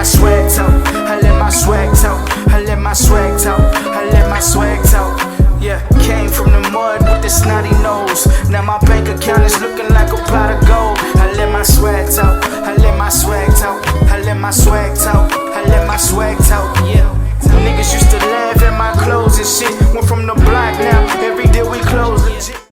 swag talk. I let my swag talk. I let my swag talk. I let my swag talk. Yeah, came from the mud with the snotty nose. Now my bank account is looking like a pot of gold. I let my swag talk. I let my swag talk. I let my swag talk. I let my swag talk. Yeah. Niggas used to laugh at my clothes and shit. Went from the block now. Every day we close legit.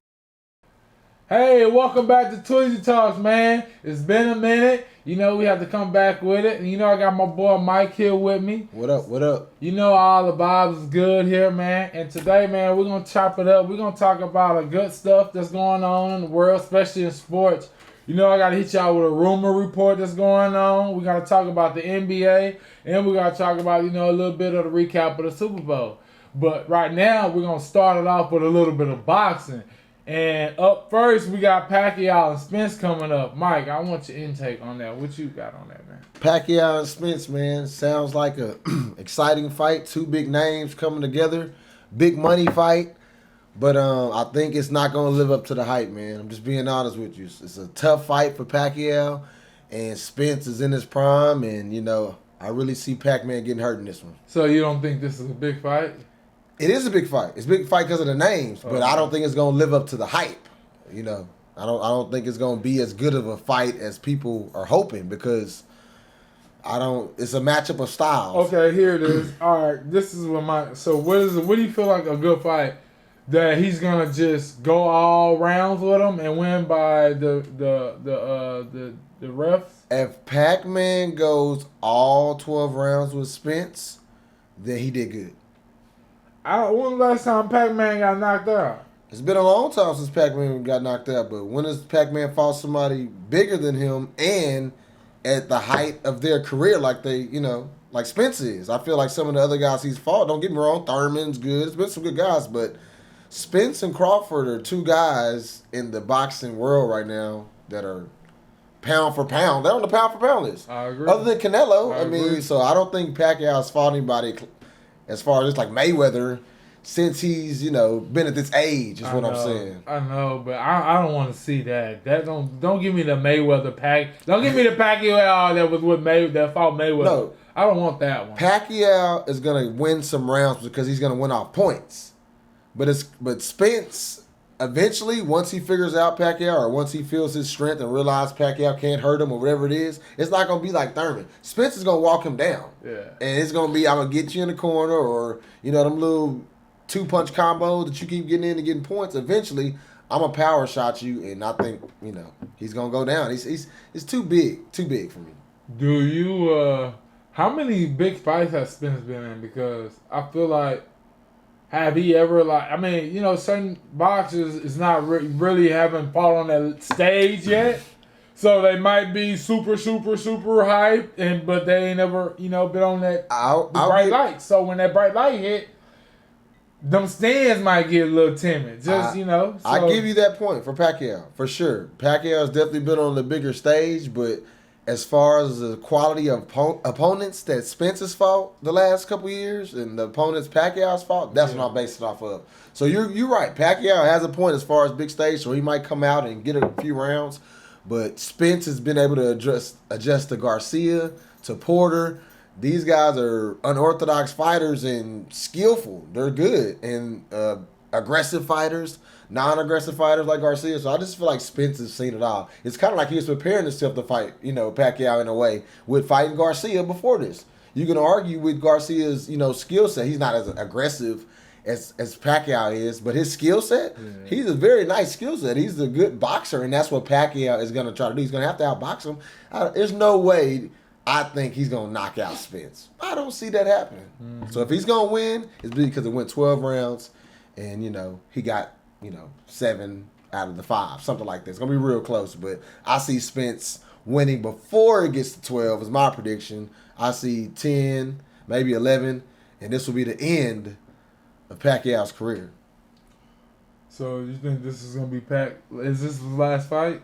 Hey, welcome back to Tweezy Talks, man. It's been a minute. You know, we have to come back with it. And you know, I got my boy Mike here with me. What up, what up? You know, all the vibes is good here, man. And today, man, we're going to chop it up. We're going to talk about the good stuff that's going on in the world, especially in sports. You know, I got to hit y'all with a rumor report that's going on. We got to talk about the NBA. And we got to talk about, you know, a little bit of the recap of the Super Bowl. But right now, we're going to start it off with a little bit of boxing. And up first, we got PACQUAO and Spence coming up. Mike, I want your intake on that. What you got on that, man? PACQUAO and Spence, man. Sounds like a exciting fight. Two big names coming together. Big money fight. But I think it's not going to live up to the hype, man. I'm just being honest with you. It's a tough fight for PACQUAO. And Spence is in his prime. And, you know, I really see Pac-Man getting hurt in this one. So you don't think this is a big fight? It is a big fight. It's a big fight because of the names, but I don't think it's gonna live up to the hype. You know, I don't think it's gonna be as good of a fight as people are hoping because it's a matchup of styles. Okay, here it is. All right, this is what so what do you feel like a good fight that he's gonna just go all rounds with him and win by the refs? If Pac-Man goes all 12 rounds with Spence, then he did good. When was the last time Pac-Man got knocked out? It's been a long time since Pac-Man got knocked out, but when has Pac-Man fought somebody bigger than him and at the height of their career like like Spence is? I feel like some of the other guys he's fought, don't get me wrong, Thurman's good. There's been some good guys, but Spence and Crawford are two guys in the boxing world right now that are pound for pound. They're on the pound for pound list. I agree. Other than Canelo, I mean, so I don't think Pacquiao's fought anybody as far as like Mayweather, since he's, been at this age, is what I'm saying. I know, but I don't want to see that. That don't give me the Mayweather pack. Don't give me the Pacquiao that was with that fought Mayweather. No, I don't want that one. Pacquiao is gonna win some rounds because he's gonna win off points. But Spence, eventually, once he figures out Pacquiao or once he feels his strength and realizes Pacquiao can't hurt him or whatever it is, it's not going to be like Thurman. Spence is going to walk him down. Yeah. And it's going to be, I'm going to get you in the corner or, them little two-punch combos that you keep getting in and getting points. Eventually, I'm going to power shot you, and I think, he's going to go down. He's too big for me. Do you, how many big fights has Spence been in? Because I feel like, have he ever, certain boxers is not really haven't fought on that stage yet. So they might be super, super, super hype, but they ain't never, been on that bright light. So when that bright light hit, them stands might get a little timid. So. I give you that point for Pacquiao, for sure. Pacquiao's definitely been on the bigger stage, but as far as the quality of opponents that Spence has fought the last couple years and the opponents Pacquiao's fought, that's what I'm basing it off of. So you're right. Pacquiao has a point as far as big stage, so he might come out and get a few rounds. But Spence has been able to adjust to Garcia, to Porter. These guys are unorthodox fighters and skillful. They're good. And aggressive fighters, non-aggressive fighters like Garcia. So I just feel like Spence has seen it all. It's kind of like he was preparing himself to fight, Pacquiao in a way with fighting Garcia before this. You can argue with Garcia's, skill set. He's not as aggressive as Pacquiao is, but his skill set, he's a very nice skill set. He's a good boxer, and that's what Pacquiao is going to try to do. He's going to have to outbox him. There's no way I think he's going to knock out Spence. I don't see that happening. Mm-hmm. So if he's going to win, it's because it went 12 rounds, and, he got 7 out of the 5, something like that. It's going to be real close, but I see Spence winning before it gets to 12 is my prediction. I see 10, maybe 11, and this will be the end of Pacquiao's career. So you think this is going to be is this the last fight?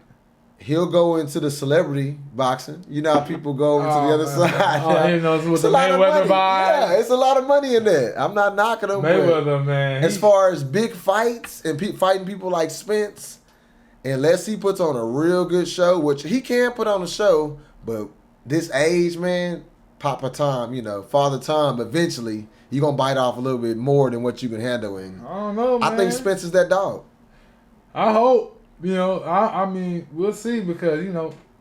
He'll go into the celebrity boxing. You know how people go over to the other side. He knows what the Mayweather vibe. Yeah, it's a lot of money in there. I'm not knocking him. Mayweather, man. As far as big fights and fighting people like Spence, unless he puts on a real good show, which he can put on a show, but this age, man, Papa Time, Father Time, eventually you're going to bite off a little bit more than what you can handle. And I don't know, man. I think Spence is that dog. I hope. I mean, we'll see because,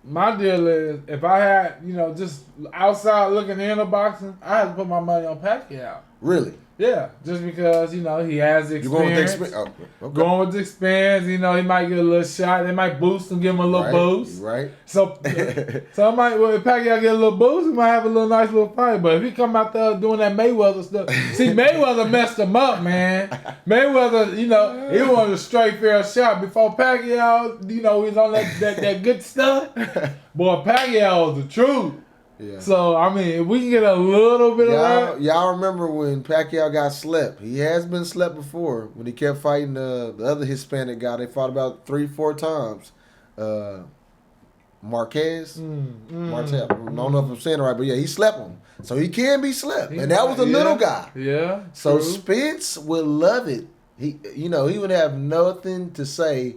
my deal is if I had, just outside looking into boxing, I had to put my money on Pacquiao. Really? Yeah, just because, he has the experience. You're going with the experience? Oh, okay. Going with the experience, he might get a little shot. They might boost him, give him a little boost. Right. So if Pacquiao get a little boost, he might have a little nice little fight. But if he come out there doing that Mayweather stuff, see, Mayweather messed him up, man. Mayweather, he wanted a straight fair shot before Pacquiao, he was on that good stuff. Boy, Pacquiao was the truth. Yeah. So, I mean, if we can get a little bit of that. Y'all remember when Pacquiao got slept? He has been slept before when he kept fighting the other Hispanic guy. They fought about 3-4 times. Marquez? Martel. I don't know if I'm saying it right, but yeah, he slept him. So he can be slept. And that was a little guy. Yeah. So true. Spence would love it. He would have nothing to say.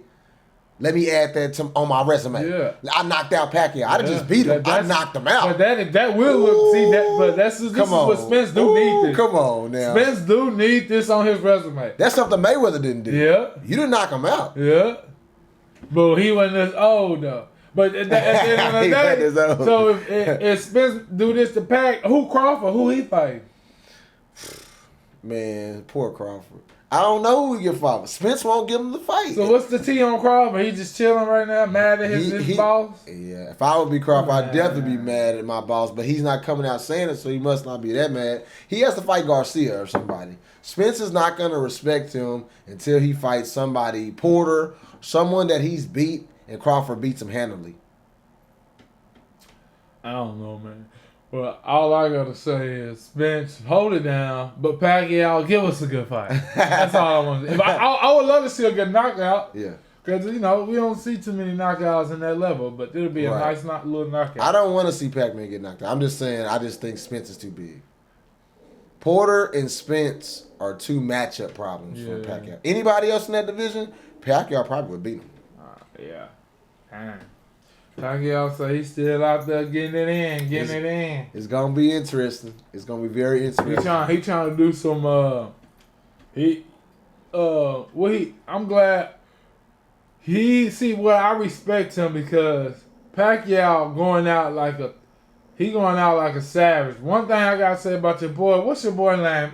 Let me add that on my resume. Yeah. I knocked out Pacquiao. I just beat him. I knocked him out. But that will look. See that. But this is what Spence do need this. Come on now. Spence do need this on his resume. That's something Mayweather didn't do. Yeah. You didn't knock him out. Yeah. But he wasn't as old though. But at the end of the day, so if Spence do this to Pac, who Crawford? Who he fight? Man, poor Crawford. I don't know who he can fight. Spence won't give him the fight. So what's the T on Crawford? He just chilling right now, mad at his boss? Yeah, if I would be Crawford, I'd definitely be mad at my boss. But he's not coming out saying it, so he must not be that mad. He has to fight Garcia or somebody. Spence is not going to respect him until he fights somebody, Porter, someone that he's beat, and Crawford beats him handily. I don't know, man. Well, all I gotta say is Spence, hold it down, but Pacquiao, give us a good fight. That's all I want to do. I would love to see a good knockout. Yeah. Because, we don't see too many knockouts in that level, but it'll be a nice little knockout. I don't want to see Pac-Man get knocked out. I'm just saying, I just think Spence is too big. Porter and Spence are two matchup problems for Pacquiao. Anybody else in that division, Pacquiao probably would beat him. Yeah. Pacquiao say he's still out there getting it in. It's gonna be interesting. It's gonna be very interesting. He trying to do some I'm glad I respect him because Pacquiao going out like a savage. One thing I gotta say about your boy, what's your boy name?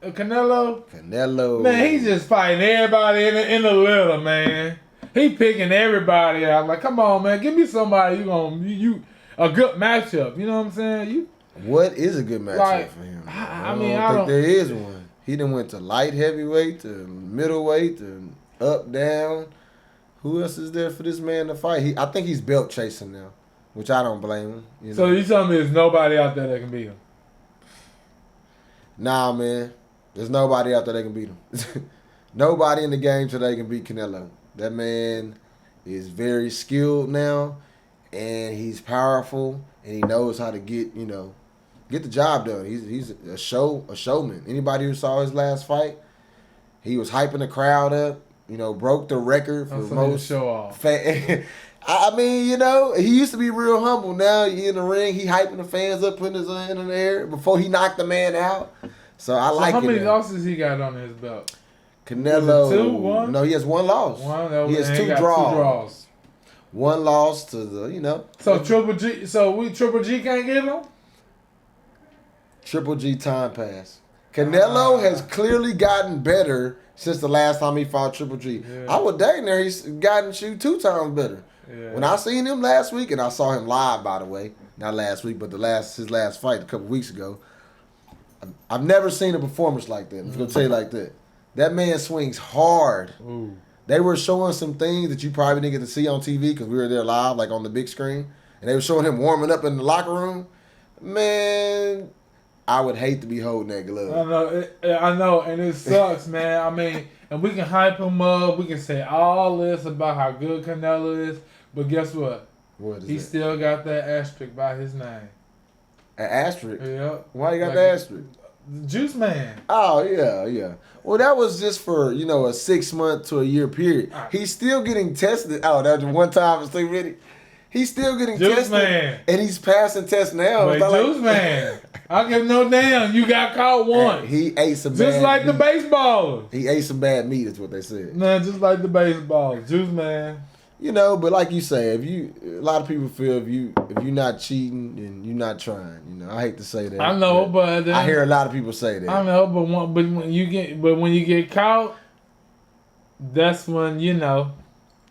Canelo? Canelo. Man, he's just fighting everybody in the litter, man. He picking everybody out. Like, come on, man, give me somebody you a good matchup. You know what I'm saying? What is a good matchup for him? I don't think there is one. He done went to light heavyweight, to middleweight, to up, down. Who else is there for this man to fight? I think he's belt chasing now, which I don't blame him. So you telling me there's nobody out there that can beat him? Nah, man. There's nobody out there that can beat him. Nobody in the game today can beat Canelo. That man is very skilled now, and he's powerful, and he knows how to get the job done. He's a showman. Anybody who saw his last fight, he was hyping the crowd up. Broke the record for most show off. I mean, he used to be real humble. Now he in the ring, he hyping the fans up, putting his hand in the air before he knocked the man out. So I like it. How many losses he got on his belt? Canelo. 2, 1? No, he has one loss. He has two draws. One loss to the, So Triple G. So Triple G can't get him. Triple G time pass. Canelo has clearly gotten better since the last time he fought Triple G. Yeah. I would dang there. He's gotten 2 times better. Yeah. When I seen him last week, and I saw him live, by the way, not last week, but his last fight a couple weeks ago. I've never seen a performance like that. I'm gonna tell you like that. That man swings hard. Ooh. They were showing some things that you probably didn't get to see on TV because we were there live, like on the big screen. And they were showing him warming up in the locker room. Man, I would hate to be holding that glove. I know, and it sucks, man. I mean, and we can hype him up. We can say all this about how good Canelo is. But guess what? He still got that asterisk by his name. An asterisk? Yeah. Why you got the asterisk? Juice Man. Oh, yeah. Well, that was just for, a 6 month to a year period. He's still getting tested. Oh, that was one time for 6 minutes. He's still getting Juice tested, man. and he's passing tests now. But Juice man, I give no damn. You got caught once. He ate some just bad like meat. the baseballers. He ate some bad meat, is what they said. Nah, just like the baseballers. Juice man. You know, but like you say, a lot of people feel if you're not cheating, then you're not trying. You know, I hate to say that. I know, but I hear a lot of people say that. I know, but when you get caught, that's when you know.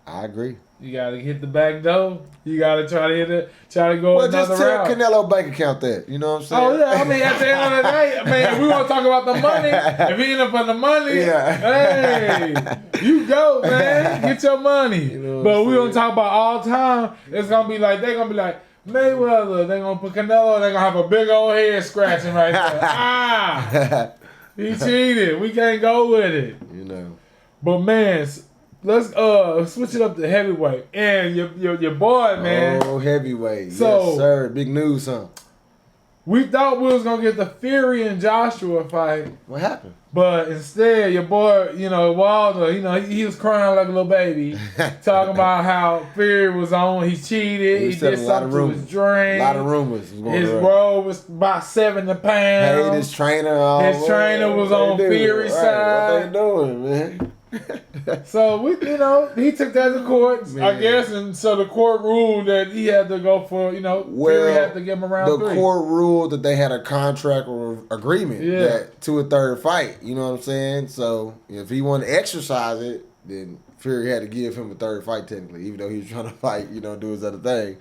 I agree. You gotta hit the back door. You gotta try to go Well, another just tell route. Canelo bank account that. You know what I'm saying? Oh yeah, I mean at the end of the day, I mean if we want to talk about the money, if he end up on the money, hey, you go, man, get your money. You know what but I'm we saying? gonna talk about all the time. It's gonna be like they're gonna be like Mayweather. They're gonna put Canelo. They're gonna have a big old head scratching right there. He cheated. We can't go with it. You know. But man. Let's switch it up to heavyweight and your boy, man. Oh, heavyweight. So, yes, sir. Big news, huh? We thought we was gonna get the Fury and Joshua fight, What happened? but instead your boy, Wilder, he was crying like a little baby, talking about how Fury was on, he cheated, he did something to his drink. A lot of rumors. His roll was about 70 pounds. Paid his trainer. His trainer was on Fury's side. What they doing, man? So he took that to court, Man. I guess, and so the court ruled that he had to go for, Fury had to give him around the 3. court ruled that they had a contract or agreement that to a third fight. You know what I'm saying? So if he wanted to exercise it, then Fury had to give him a third fight technically, even though he was trying to fight, do his other thing.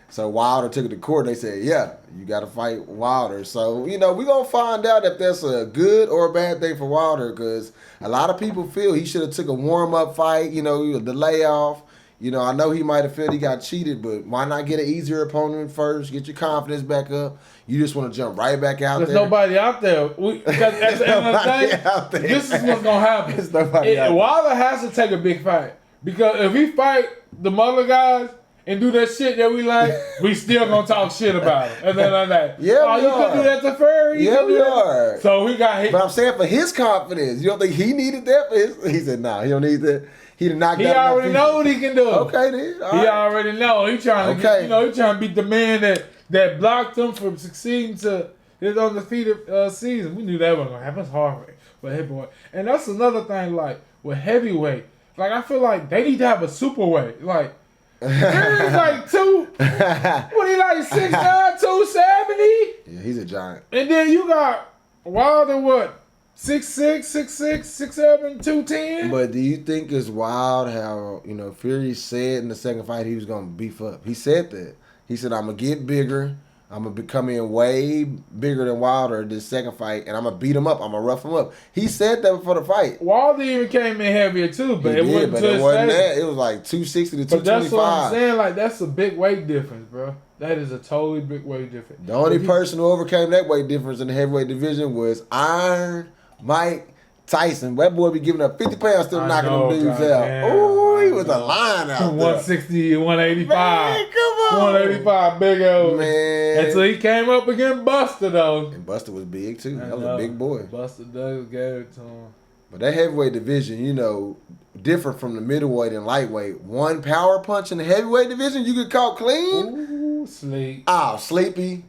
So Wilder took it to court. They said, yeah, you got to fight Wilder. So, we're going to find out if that's a good or a bad thing for Wilder, because a lot of people feel he should have took a warm-up fight, the layoff. I know he might have felt he got cheated, but why not get an easier opponent first, get your confidence back up? You just want to jump right back out there. There's nobody out there. Because at the end of the day, this is what's going to happen. There's nobody out there. Wilder has to take a big fight. Because if he fight the other guys, and do that shit that we like, we still gonna talk shit about it. And then like that. Yeah, you can do that to Fury. Yeah, we are. So he got hit. But I'm saying for his confidence, you don't think he needed that for his? He said, nah, he don't need that. He did not. He already know what he can do. Okay, then. All he right. already know. He trying to, get, he trying to beat the man that blocked him from succeeding to his undefeated season. We knew that wasn't gonna happen. It's hard for heavyweight, and that's another thing. Like with heavyweight, like I feel like they need to have a superweight, like. Fury's like what he like 6'9", 270? Yeah, he's a giant. And then you got Wilder, what? 6'6", 6'6", 6'7", 210? But do you think it's wild how, Fury said in the second fight he was going to beef up? He said that. He said, I'm going to get bigger. I'm going to come in way bigger than Wilder this second fight, and I'm going to beat him up. I'm going to rough him up. He said that before the fight. Wilder even came in heavier too, but it wasn't that. It was like 260 to 225. But that's what I'm saying. Like, that's a big weight difference, bro. That is a totally big weight difference. The only person who overcame that weight difference in the heavyweight division was Iron Mike Tyson. That boy be giving up 50 pounds, still knocking them dudes out. Ooh, he was a line out there. 160, 185. Man, come on. 185, big old. Man. Until he came up against Buster, though. And Buster was big, too. That was a big boy. Buster Douglas gave it to him. But that heavyweight division, different from the middleweight and lightweight. One power punch in the heavyweight division, you get caught clean. Ooh, sleep. Oh, sleepy.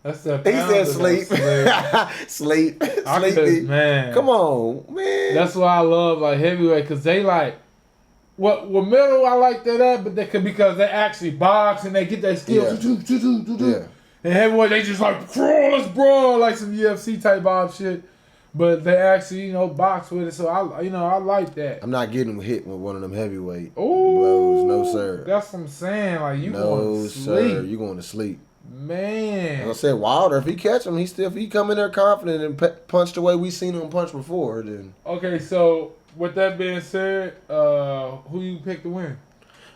That's that. He said sleep. Sleep. Sleepy. Man. Come on, man. That's why I love like heavyweight, because they like what middle I like that at, but because they actually box and they get their skills. Yeah. And heavyweight they just like crawl, let's brawl like some UFC type of shit. But they actually, box with it. So I like that. I'm not getting hit with one of them heavyweight blows. No, sir. That's what I'm saying. Like you going to sleep. No, sir. You going to sleep. Man. Like I said, Wilder, if he catch him, if he come in there confident and punch the way we seen him punch before, then. Okay, so with that being said, who you pick to win?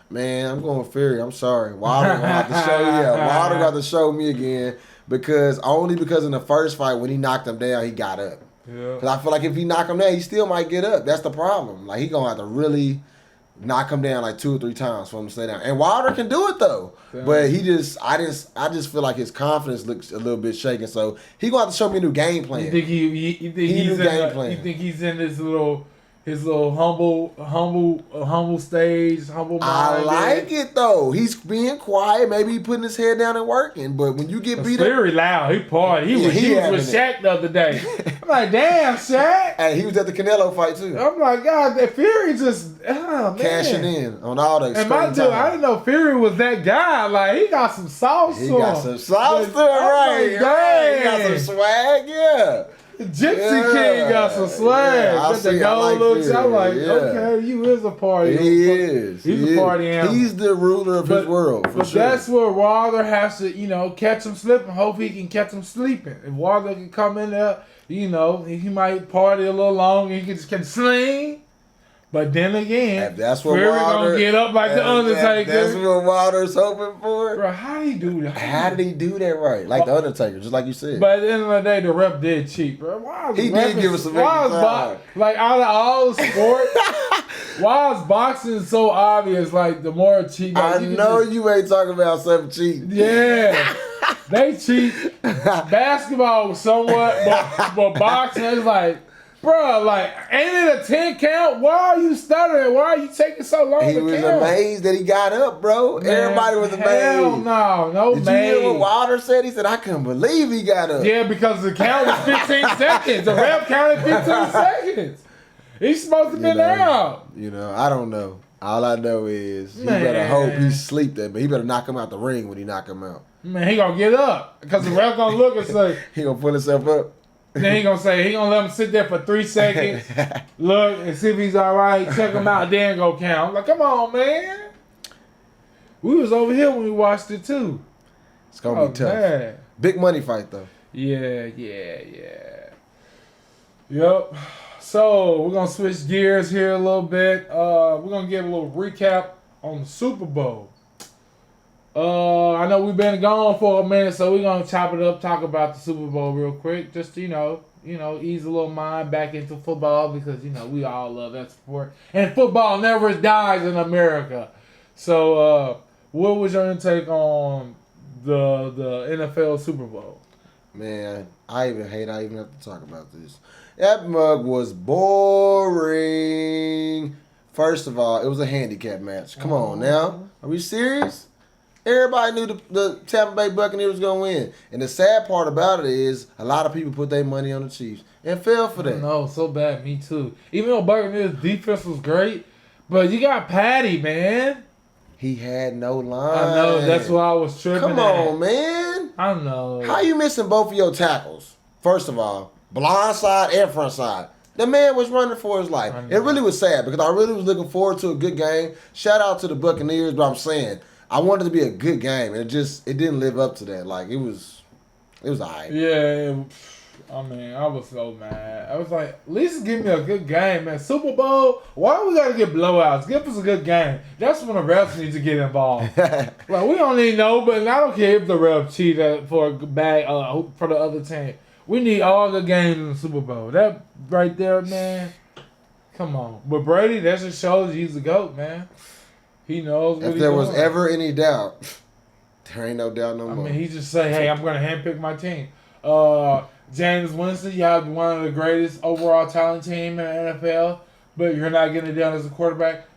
Man, I'm going Fury. I'm sorry. Wilder gonna have to show Wilder got to show me again because in the first fight when he knocked him down, he got up. Yeah. Because I feel like if he knock him down, he still might get up. That's the problem. Like he gonna have to really knock him down like 2 or 3 times for him to stay down. And Wilder can do it though. Damn. But I just feel like his confidence looks a little bit shaken. So he gonna have to show me a new game plan. You think he's in this little his little humble stage, humble I mind. like it though. He's being quiet. Maybe he putting his head down and working. But when you get beat up, very loud. He party. He was with Shaq the other day. I'm like, damn, Shaq. Hey, he was at the Canelo fight too. I'm like, God, that Fury just cashing in on all that. And my dude, I didn't know Fury was that guy. Like, he got some sauce. He got some sauce to it, right? He got some swag, yeah. Gypsy King got some swag. Got the gold looks. I'm like, okay, you is a party. He is. He's a party animal. He's the ruler of his world, for sure. That's where Wilder has to, catch him slipping. Hope he can catch him sleeping. If Wilder can come in there, he might party a little long. He can sling. But then again, that's what Fury Wilder gonna get up like the Undertaker. That's what Wilder's hoping for. Bro, how did he do that? How did he do that right? Like the Undertaker, just like you said. But at the end of the day, the rep did cheat, bro. He did give us some extra time. Like, out of all the sports, why is boxing so obvious? Like, the more cheat. Like, I know you ain't talking about something cheating. Yeah. They cheat. Basketball somewhat, but boxing is like, bro, like, ain't it a 10 count? Why are you stuttering? Why are you taking so long to count? He was amazed that he got up, bro. Man, everybody was amazed. Hell no, Did you hear what Wilder said? He said, I couldn't believe he got up. Yeah, because the count was 15 seconds. The ref counted 15 seconds. He's supposed to be out. I don't know. All I know is he better hope he sleep that, but he better knock him out the ring when he knock him out. Man, he gonna get up because the ref gonna look and say he gonna pull himself up. Then he gonna let him sit there for 3 seconds, look and see if he's all right. Check him out, then go count. I'm like, come on, man. We was over here when we watched it too. It's gonna be tough. Man. Big money fight though. Yeah. Yep. So we're gonna switch gears here a little bit. We're gonna give a little recap on the Super Bowl. I know we've been gone for a minute, so we're gonna chop it up, talk about the Super Bowl real quick, just to, ease a little mind back into football because we all love that sport, and football never dies in America. So, what was your intake on the NFL Super Bowl? Man, I even have to talk about this. That mug was boring. First of all, it was a handicap match. Come on now, are we serious? Everybody knew the Tampa Bay Buccaneers was going to win. And the sad part about it is a lot of people put their money on the Chiefs and fell for that. No, so bad. Me too. Even though Buccaneers' defense was great, but you got Patty, man. He had no line. I know. That's why I was tripping. Come on, man. I know. How you missing both of your tackles? First of all, blind side and front side. The man was running for his life. It really was sad because I really was looking forward to a good game. Shout out to the Buccaneers, but I'm saying I wanted it to be a good game, and it didn't live up to that. Like, it was all right. Yeah, I was so mad. I was like, at least give me a good game, man. Super Bowl, why we gotta get blowouts? Give us a good game. That's when the refs need to get involved. Like, we don't need but I don't care if the refs cheat for a bag for the other team. We need all the games in the Super Bowl. That right there, man. Come on. But Brady, that just shows he's the GOAT, man. He knows what he's doing. If there was ever any doubt, there ain't no doubt no more. I mean, he just say, hey, I'm going to handpick my team. James Winston, you have one of the greatest overall talent team in the NFL, but you're not getting it done as a quarterback.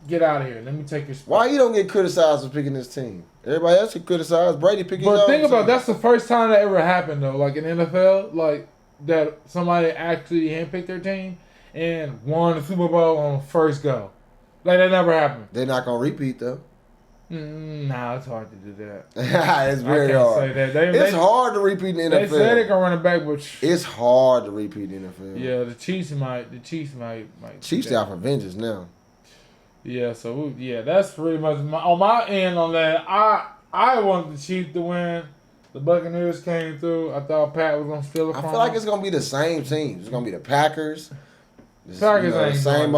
Get out of here. Let me take your spot. Why you don't get criticized for picking this team? Everybody else get criticized. Brady picking his own But think about team. That's the first time that ever happened, though. Like in NFL, like that somebody actually handpicked their team and won the Super Bowl on first go. Like, that never happened. They're not going to repeat, though. Nah, it's hard to do that. It's very hard. Say that. It's hard to repeat in the NFL. They say they can run it back, but it's hard to repeat in the NFL. Yeah, the Chiefs might. Chiefs out for vengeance now. Yeah, so that's pretty much on my end on that. I wanted the Chiefs to win. The Buccaneers came through. I thought Pat was gonna steal it. I feel like it's gonna be the same teams. It's gonna be the Packers. Packers ain't the same.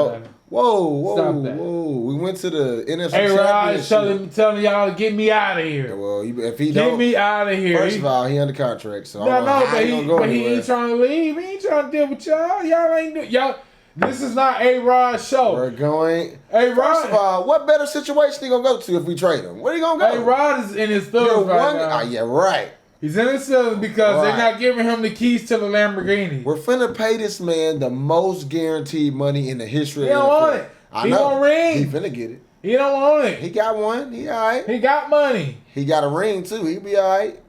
Whoa! We went to the NFC Championship. A-Rod telling y'all to get me out of here. Well, if he get me out of here. First of all, he under contract, so but he ain't trying to leave. He ain't trying to deal with y'all. Y'all ain't do y'all. This is not A-Rod's show. We're going. A-Rod. First of all, what better situation he gonna go to if we trade him? Where he gonna go? A-Rod is in his feelings right now. Yeah, right. He's in his feelings because they're not giving him the keys to the Lamborghini. We're finna pay this man the most guaranteed money in the history of He the don't NFL. want it. He want ring. He finna get it. He don't want it. He got one. He all right. He got money. He got a ring too. He be all right.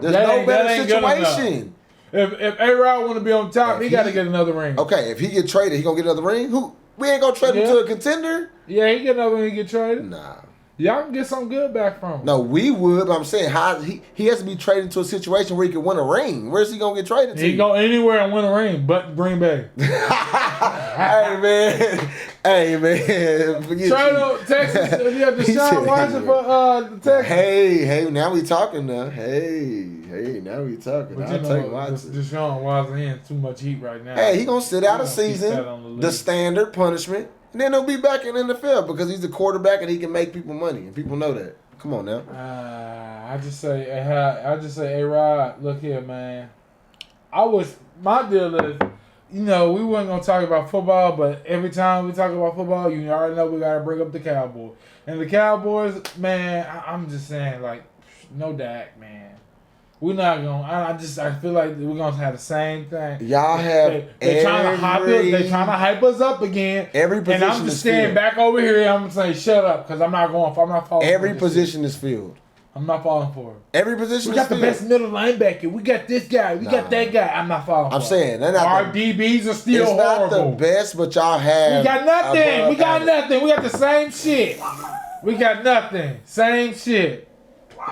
There's no better situation. If A-Rod want to be on top, he got to get another ring. Okay, if he get traded, he gonna get another ring? We ain't gonna trade him to a contender? Yeah, he get another ring, he get traded. Nah. Y'all can get something good back from him. No, we would, but I'm saying he has to be traded to a situation where he can win a ring. Where's he gonna get traded to? He go anywhere and win a ring, but Green Bay. Hey man. Hey man. Trade him, Texas. You have Deshaun Watson for the Texans. Hey, now we talking now. Hey, now we talking. But I'll take Watson. Deshaun Watson in too much heat right now. Hey, he gonna sit out a season, the standard punishment, and then he'll be back in the NFL because he's the quarterback and he can make people money, and people know that. Come on now. I just say, A-Rod, look here, man. My deal is, we weren't gonna talk about football, but every time we talk about football, you already know we gotta bring up the Cowboys. And the Cowboys, man, I'm just saying, like, no Dak, man. We're not gonna. I feel like we're gonna have the same thing. Y'all have they're trying to hype us. They're trying to hype us up again. Every position, and I'm just standing back over here. And I'm saying, shut up, because I'm not falling. Every position is filled. I'm not falling for it. Every position. We got the best middle linebacker. We got this guy. We got that guy. I'm not falling for it. I'm saying they're not. Our DBs are still horrible. It's not the best, but y'all have. We got nothing. We got nothing. We got the same shit. We got nothing. Same shit.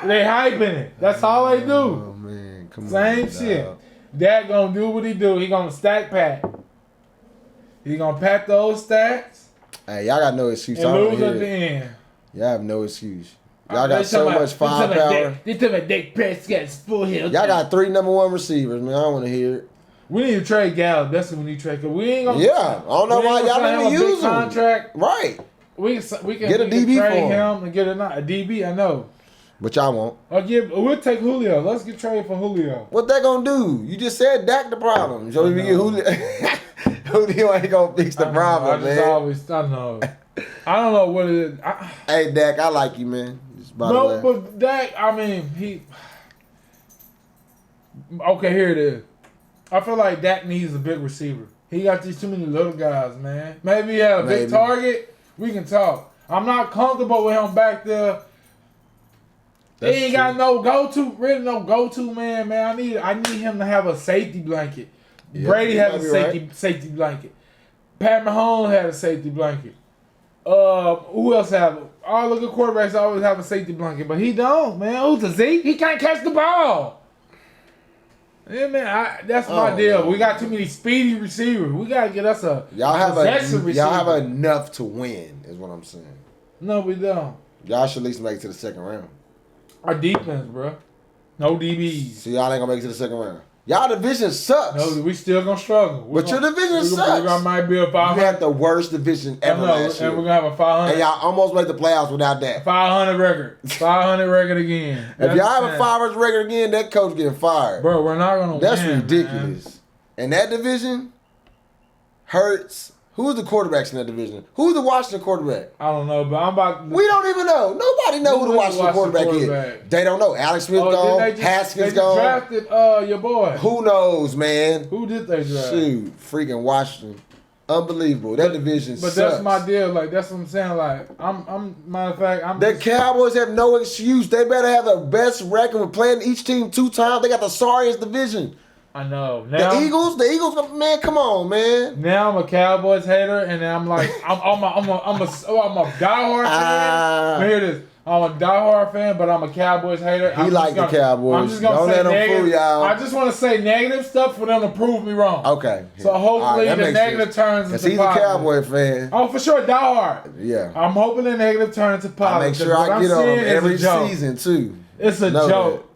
They hyping it. That's all they do. Oh man, come on. Same shit. Dak gonna do what he do. He gonna stack pat. He gonna pat those stacks. Hey, y'all got no excuse. And lose at the end. Y'all have no excuse. Y'all got so much firepower. They talking about Dak Prescott's full health. Y'all got 3 number 1 receivers, man. I don't want to hear it. We need to trade Gallup. That's what we need to trade. Cause we ain't gonna. Yeah, I don't know why y'all didn't use him. Contract. Right. We can get a DB trade for him and get a DB. I know. But y'all won't. We'll take Julio. Let's get traded for Julio. What that gonna do? You just said Dak the problem. So if you get Julio, Julio ain't gonna fix the problem, man. I know. I don't know what it is. Hey Dak, I like you, man. No, but Dak, I mean, he. Okay, here it is. I feel like Dak needs a big receiver. He got these too many little guys, man. Maybe he had a big target. We can talk. I'm not comfortable with him back there. He ain't got no go-to, man. I need him to have a safety blanket. Yeah, Brady has a safety blanket. Pat Mahomes had a safety blanket. Who else have it? All the good quarterbacks always have a safety blanket, but he don't, man. Who's the Zeke? He can't catch the ball. Yeah, man. That's my deal. We got too many speedy receivers. We gotta get us a receiver. Y'all have enough to win, is what I'm saying. No, we don't. Y'all should at least make it to the second round. Our defense, bro. No DBs. So y'all ain't gonna make it to the second round. Y'all division sucks. No, we still gonna struggle. But your division sucks. We might be a 500. You had the worst division ever last year. And we're gonna have a 500. And y'all almost made the playoffs without that. 500 record. 500 record again. If y'all have a 500 record again, that coach getting fired. Bro, we're not gonna win. That's ridiculous. Man. And that division hurts. Who's the quarterbacks in that division? Who's the Washington quarterback? I don't know, but I'm about. We don't even know. Nobody knows who the Washington quarterback is. They don't know. Alex Smith gone. Haskins gone. They drafted your boy. Who knows, man? Who did they draft? Shoot, freaking Washington. Unbelievable. That division sucks. But that's my deal. Like, that's what I'm saying. Like, matter of fact, the Cowboys have no excuse. They better have the best record with playing each team 2 times. They got the sorriest division. I know. Now, the Eagles, man, come on, man. Now I'm a Cowboys hater, and I'm like, I'm a diehard fan. Hear this. I'm a diehard fan, but I'm a Cowboys hater. He like the Cowboys. I'm just gonna don't let them fool y'all. I just want to say negative stuff for them to prove me wrong. Okay. So hopefully the negative turns into positive. He's a Cowboy fan. Oh, for sure, diehard. Yeah. I'm hoping the negative turns into positive. I make sure I get on them every season too. It's a joke.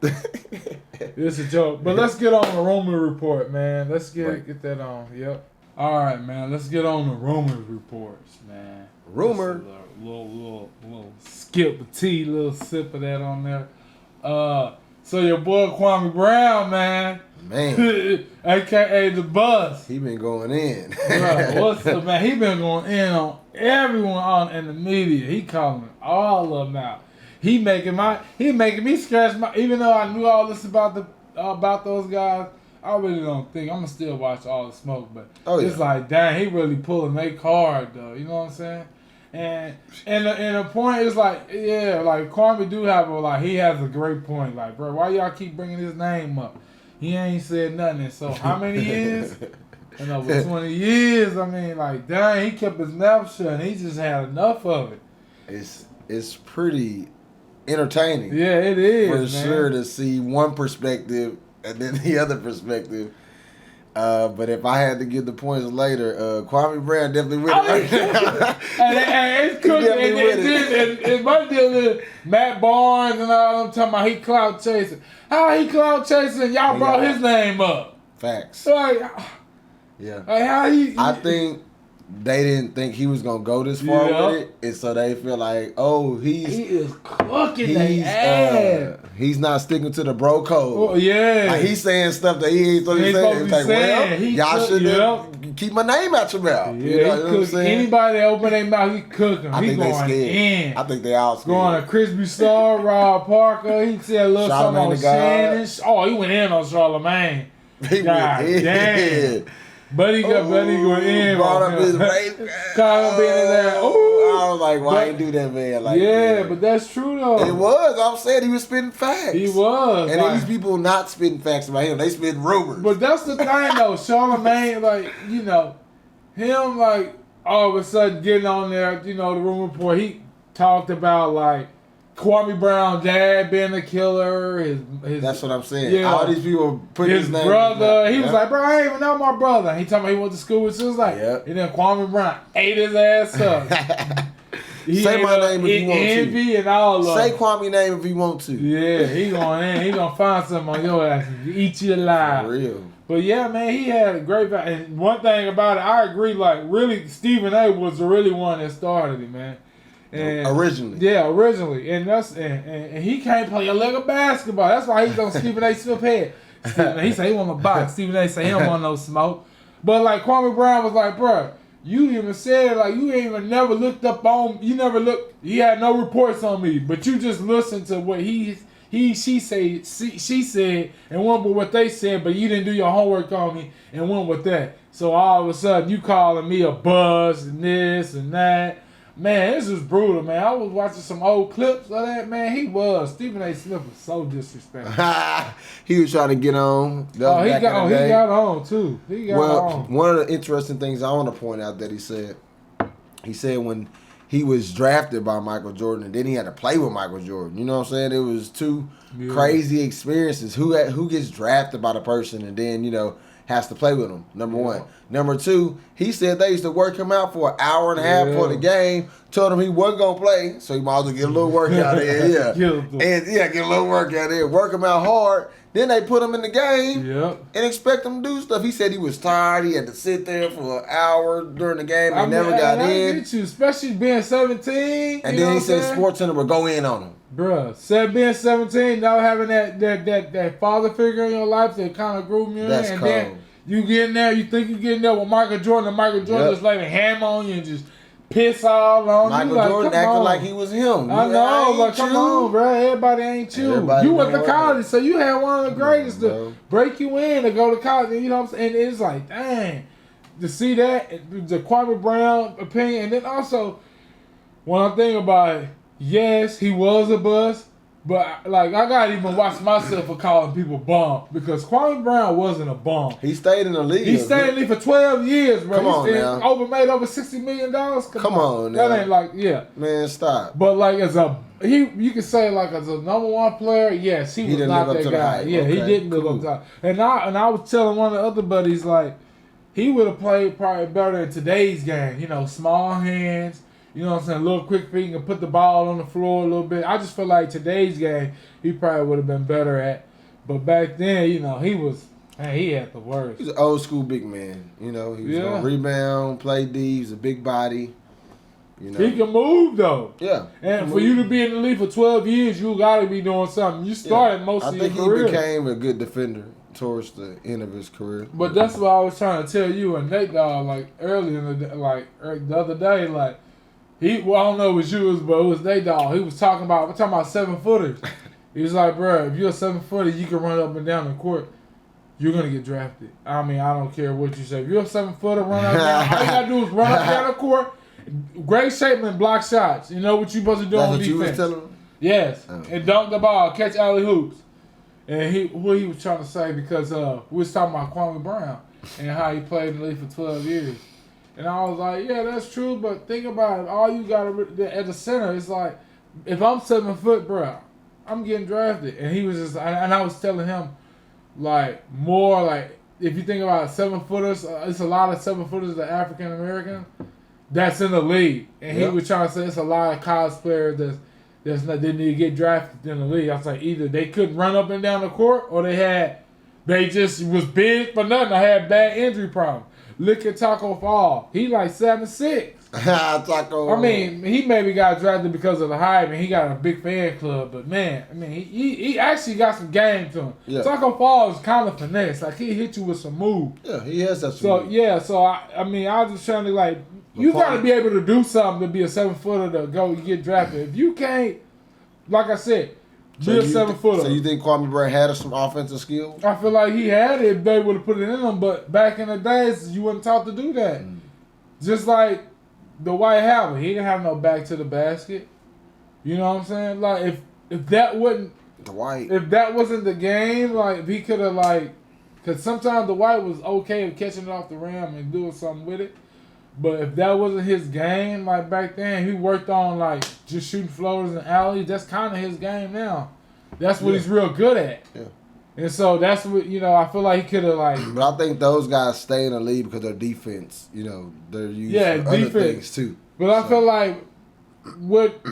It's a joke. But let's get on the rumor report, man. Let's get that on. Yep. All right, man. Let's get on the rumor reports, man. Rumor. Little skip a tea, little sip of that on there. So your boy KWAME Brown, man. AKA the Bus. He been going in. What's up, man? He been going in on everyone in the media. He calling all of them out. he making me scratch my. Even though I knew all this about those guys, I really don't think I'm gonna still watch All the Smoke. But it's like, dang, he really pulling their card though. You know what I'm saying? And the point is like, yeah, like Kwame do have he has a great point. Like, bro, why y'all keep bringing his name up? He ain't said nothing. So how many years? And over 20 years, I mean, like, dang, he kept his mouth shut. And he just had enough of it. It's pretty entertaining. Yeah, it is, for sure, to see one perspective and then the other perspective. But if I had to give the points later, Kwame Brown definitely with it. and it's cooking. And my deal is Matt Barnes and all them talking about he clout chasing. How he clout chasing? Y'all brought his name up. Facts. Like, yeah. Like how I think they didn't think he was gonna go this far with it, and so they feel like, oh, he is cooking their ass. He's not sticking to the bro code. Oh, yeah, like he's saying stuff that he ain't supposed to say. It's like, well, y'all should keep my name out your mouth. Yeah, you know what I'm saying? Anybody that open their mouth, he cooking. I think they scared. In. I think they all scared. Going to Crispy Star, Rob Parker. He said a little something on Shannon. Oh, he went in on Charlamagne. God damn. Buddy going in. Brought up his rape. Caught him being in there. I was like, why you do that, man? Like, yeah, but that's true though. It was. I'm saying he was spitting facts. He was. And these people not spitting facts about him. They spitting rumors. But that's the thing though. Charlamagne, like, you know, him like all of a sudden getting on there, you know, the rumor report, he talked about like Kwame Brown dad being a killer. That's what I'm saying. Yeah, all these people put his name. Brother. He was like, bro, I ain't even know my brother. He told me he went to school with us. Like, and then Kwame Brown ate his ass up. Say my name if you want to. And all of Say Kwame name if you want to. Yeah, he going in. He gonna find something on your ass and eat you alive. For real. But yeah, man, he had a great vibe. And one thing about it, I agree. Like, really, Stephen A. was the really one that started it, man. And originally. Yeah, originally. And that's and he can't play a leg of basketball. That's why he's on Stephen A. Smith's head. He said he want to box. Stephen A. said he don't want no smoke. But like Kwame Brown was like, bro, you even said like you ain't even never looked up on, you never looked, he had no reports on me, but you just listened to what she said and went with what they said, but you didn't do your homework on me and went with that. So all of a sudden you calling me a buzz and this and that. Man, this is brutal, man. I was watching some old clips of that, man. Stephen A. Smith was so disrespectful. He was trying to get on. He got on, too. He got on. One of the interesting things I want to point out that he said when he was drafted by Michael Jordan and then he had to play with Michael Jordan. You know what I'm saying? It was two crazy experiences. Who gets drafted by the person and then, you know, has to play with him, number one. Number two, he said they used to work him out for an hour and a half for the game, told him he wasn't going to play, so he might as well get a little workout in, get a little workout in, work him out hard. Then they put him in the game and expect him to do stuff. He said he was tired. He had to sit there for an hour during the game and never got in. Get you, especially being 17. And then he said SportsCenter would go in on him. Bruh, being 17, now having that father figure in your life that kind of grew me in. That's and cold. then you get in there, you think you get in there with Michael Jordan, and Michael Jordan just like a hammer on you and just piss all on you. Michael Jordan acting like he was him. I know, but come on, bro. Everybody ain't you. You went to college, so you had one of the greatest to break you in to go to college. You know what I'm saying? And it's like, dang, to see that, the Kwame Brown opinion. And then also, one thing about it, yes, he was a bust, but like I gotta even watch myself for calling people bum because Kwame Brown wasn't a bum. He stayed in the league. He stayed in the league for 12 years, bro. Come on now. Made over $60 million. Come on now. That ain't like, man, stop. But like you could say like as a number one player, yes, he was not that guy. Yeah, he didn't live up to that. And I was telling one of the other buddies like he would have played probably better in today's game. You know, small hands. You know what I'm saying? A little quick feet and put the ball on the floor a little bit. I just feel like today's game, he probably would have been better at. But back then, you know, he had the worst. He's an old school big man. You know, he was going to rebound, play D. He's a big body. You know. He can move, though. Yeah. And for you to be in the league for 12 years, you got to be doing something. You started most of your career. I think he became a good defender towards the end of his career. But that's what I was trying to tell you and Nate, dog, like earlier in the day, like the other day, like, Well, I don't know if it was you, but it was they dog. He was talking about, we're talking about 7-footers. He was like, bro, if you're a 7-footer, you can run up and down the court. You're going to get drafted. I mean, I don't care what you say. If you're a 7-footer, run up and down. All you got to do is run up and down the court. Great shape and block shots. You know what you're supposed to do on defense. That's what you was telling him? Yes. Oh. And dunk the ball, catch alley hoops. And what he was trying to say, because we was talking about Kwame Brown and how he played in the league for 12 years. And I was like, yeah, that's true, but think about it. All you got to, at the center, it's like, if I'm 7 foot, bro, I'm getting drafted. And he was just, and I was telling him, like, more like, if you think about 7-footers, it's a lot of 7-footers that are African American that's in the league. And he was trying to say it's a lot of college players that's not, they need to get drafted in the league. I was like, either they couldn't run up and down the court, or they just was big for nothing. I had bad injury problems. Look at Taco Fall. He like 7'6". Taco. I mean, he maybe got drafted because of the hype, and he got a big fan club. But man, I mean, he actually got some game to him. Yeah. Taco Fall is kind of finesse. Like, he hit you with some moves. Yeah, he has that. So yeah, so I mean, I was just trying to like, you got to be able to do something to be a 7-footer to go get drafted. If you can't, like I said, be a 7-footer. So you think Kwame Brown had some offensive skill? I feel like he had it if they would have put it in him, but back in the days, you wasn't taught to do that. Just like the Dwight Howard, he didn't have no back to the basket. You know what I'm saying? Like, if that wasn't Dwight, if that wasn't the game, like, if he could have, like, because sometimes the Dwight was okay with catching it off the rim and doing something with it. But if that wasn't his game, like back then, he worked on like just shooting floaters and alleys. That's kind of his game now. That's what he's real good at. Yeah. And so that's what, you know, I feel like he could have like. But I think those guys stay in the league because their defense, you know, they're used for other things too. But I feel like what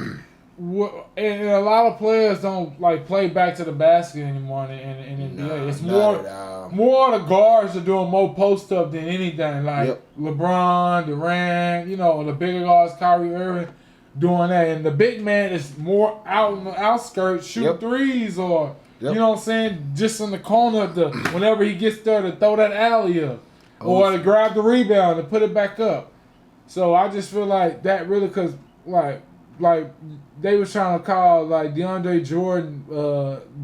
and a lot of players don't like play back to the basket anymore in NBA. It's more the guards are doing more post stuff than anything. Like LeBron, Durant, you know, the bigger guards, Kyrie Irving, doing that. And the big man is more out in the outskirts, shoot threes or you know what I'm saying, just in the corner whenever he gets there to throw that alley up or to grab the rebound and put it back up. So I just feel like that really, because like they was trying to call like DeAndre Jordan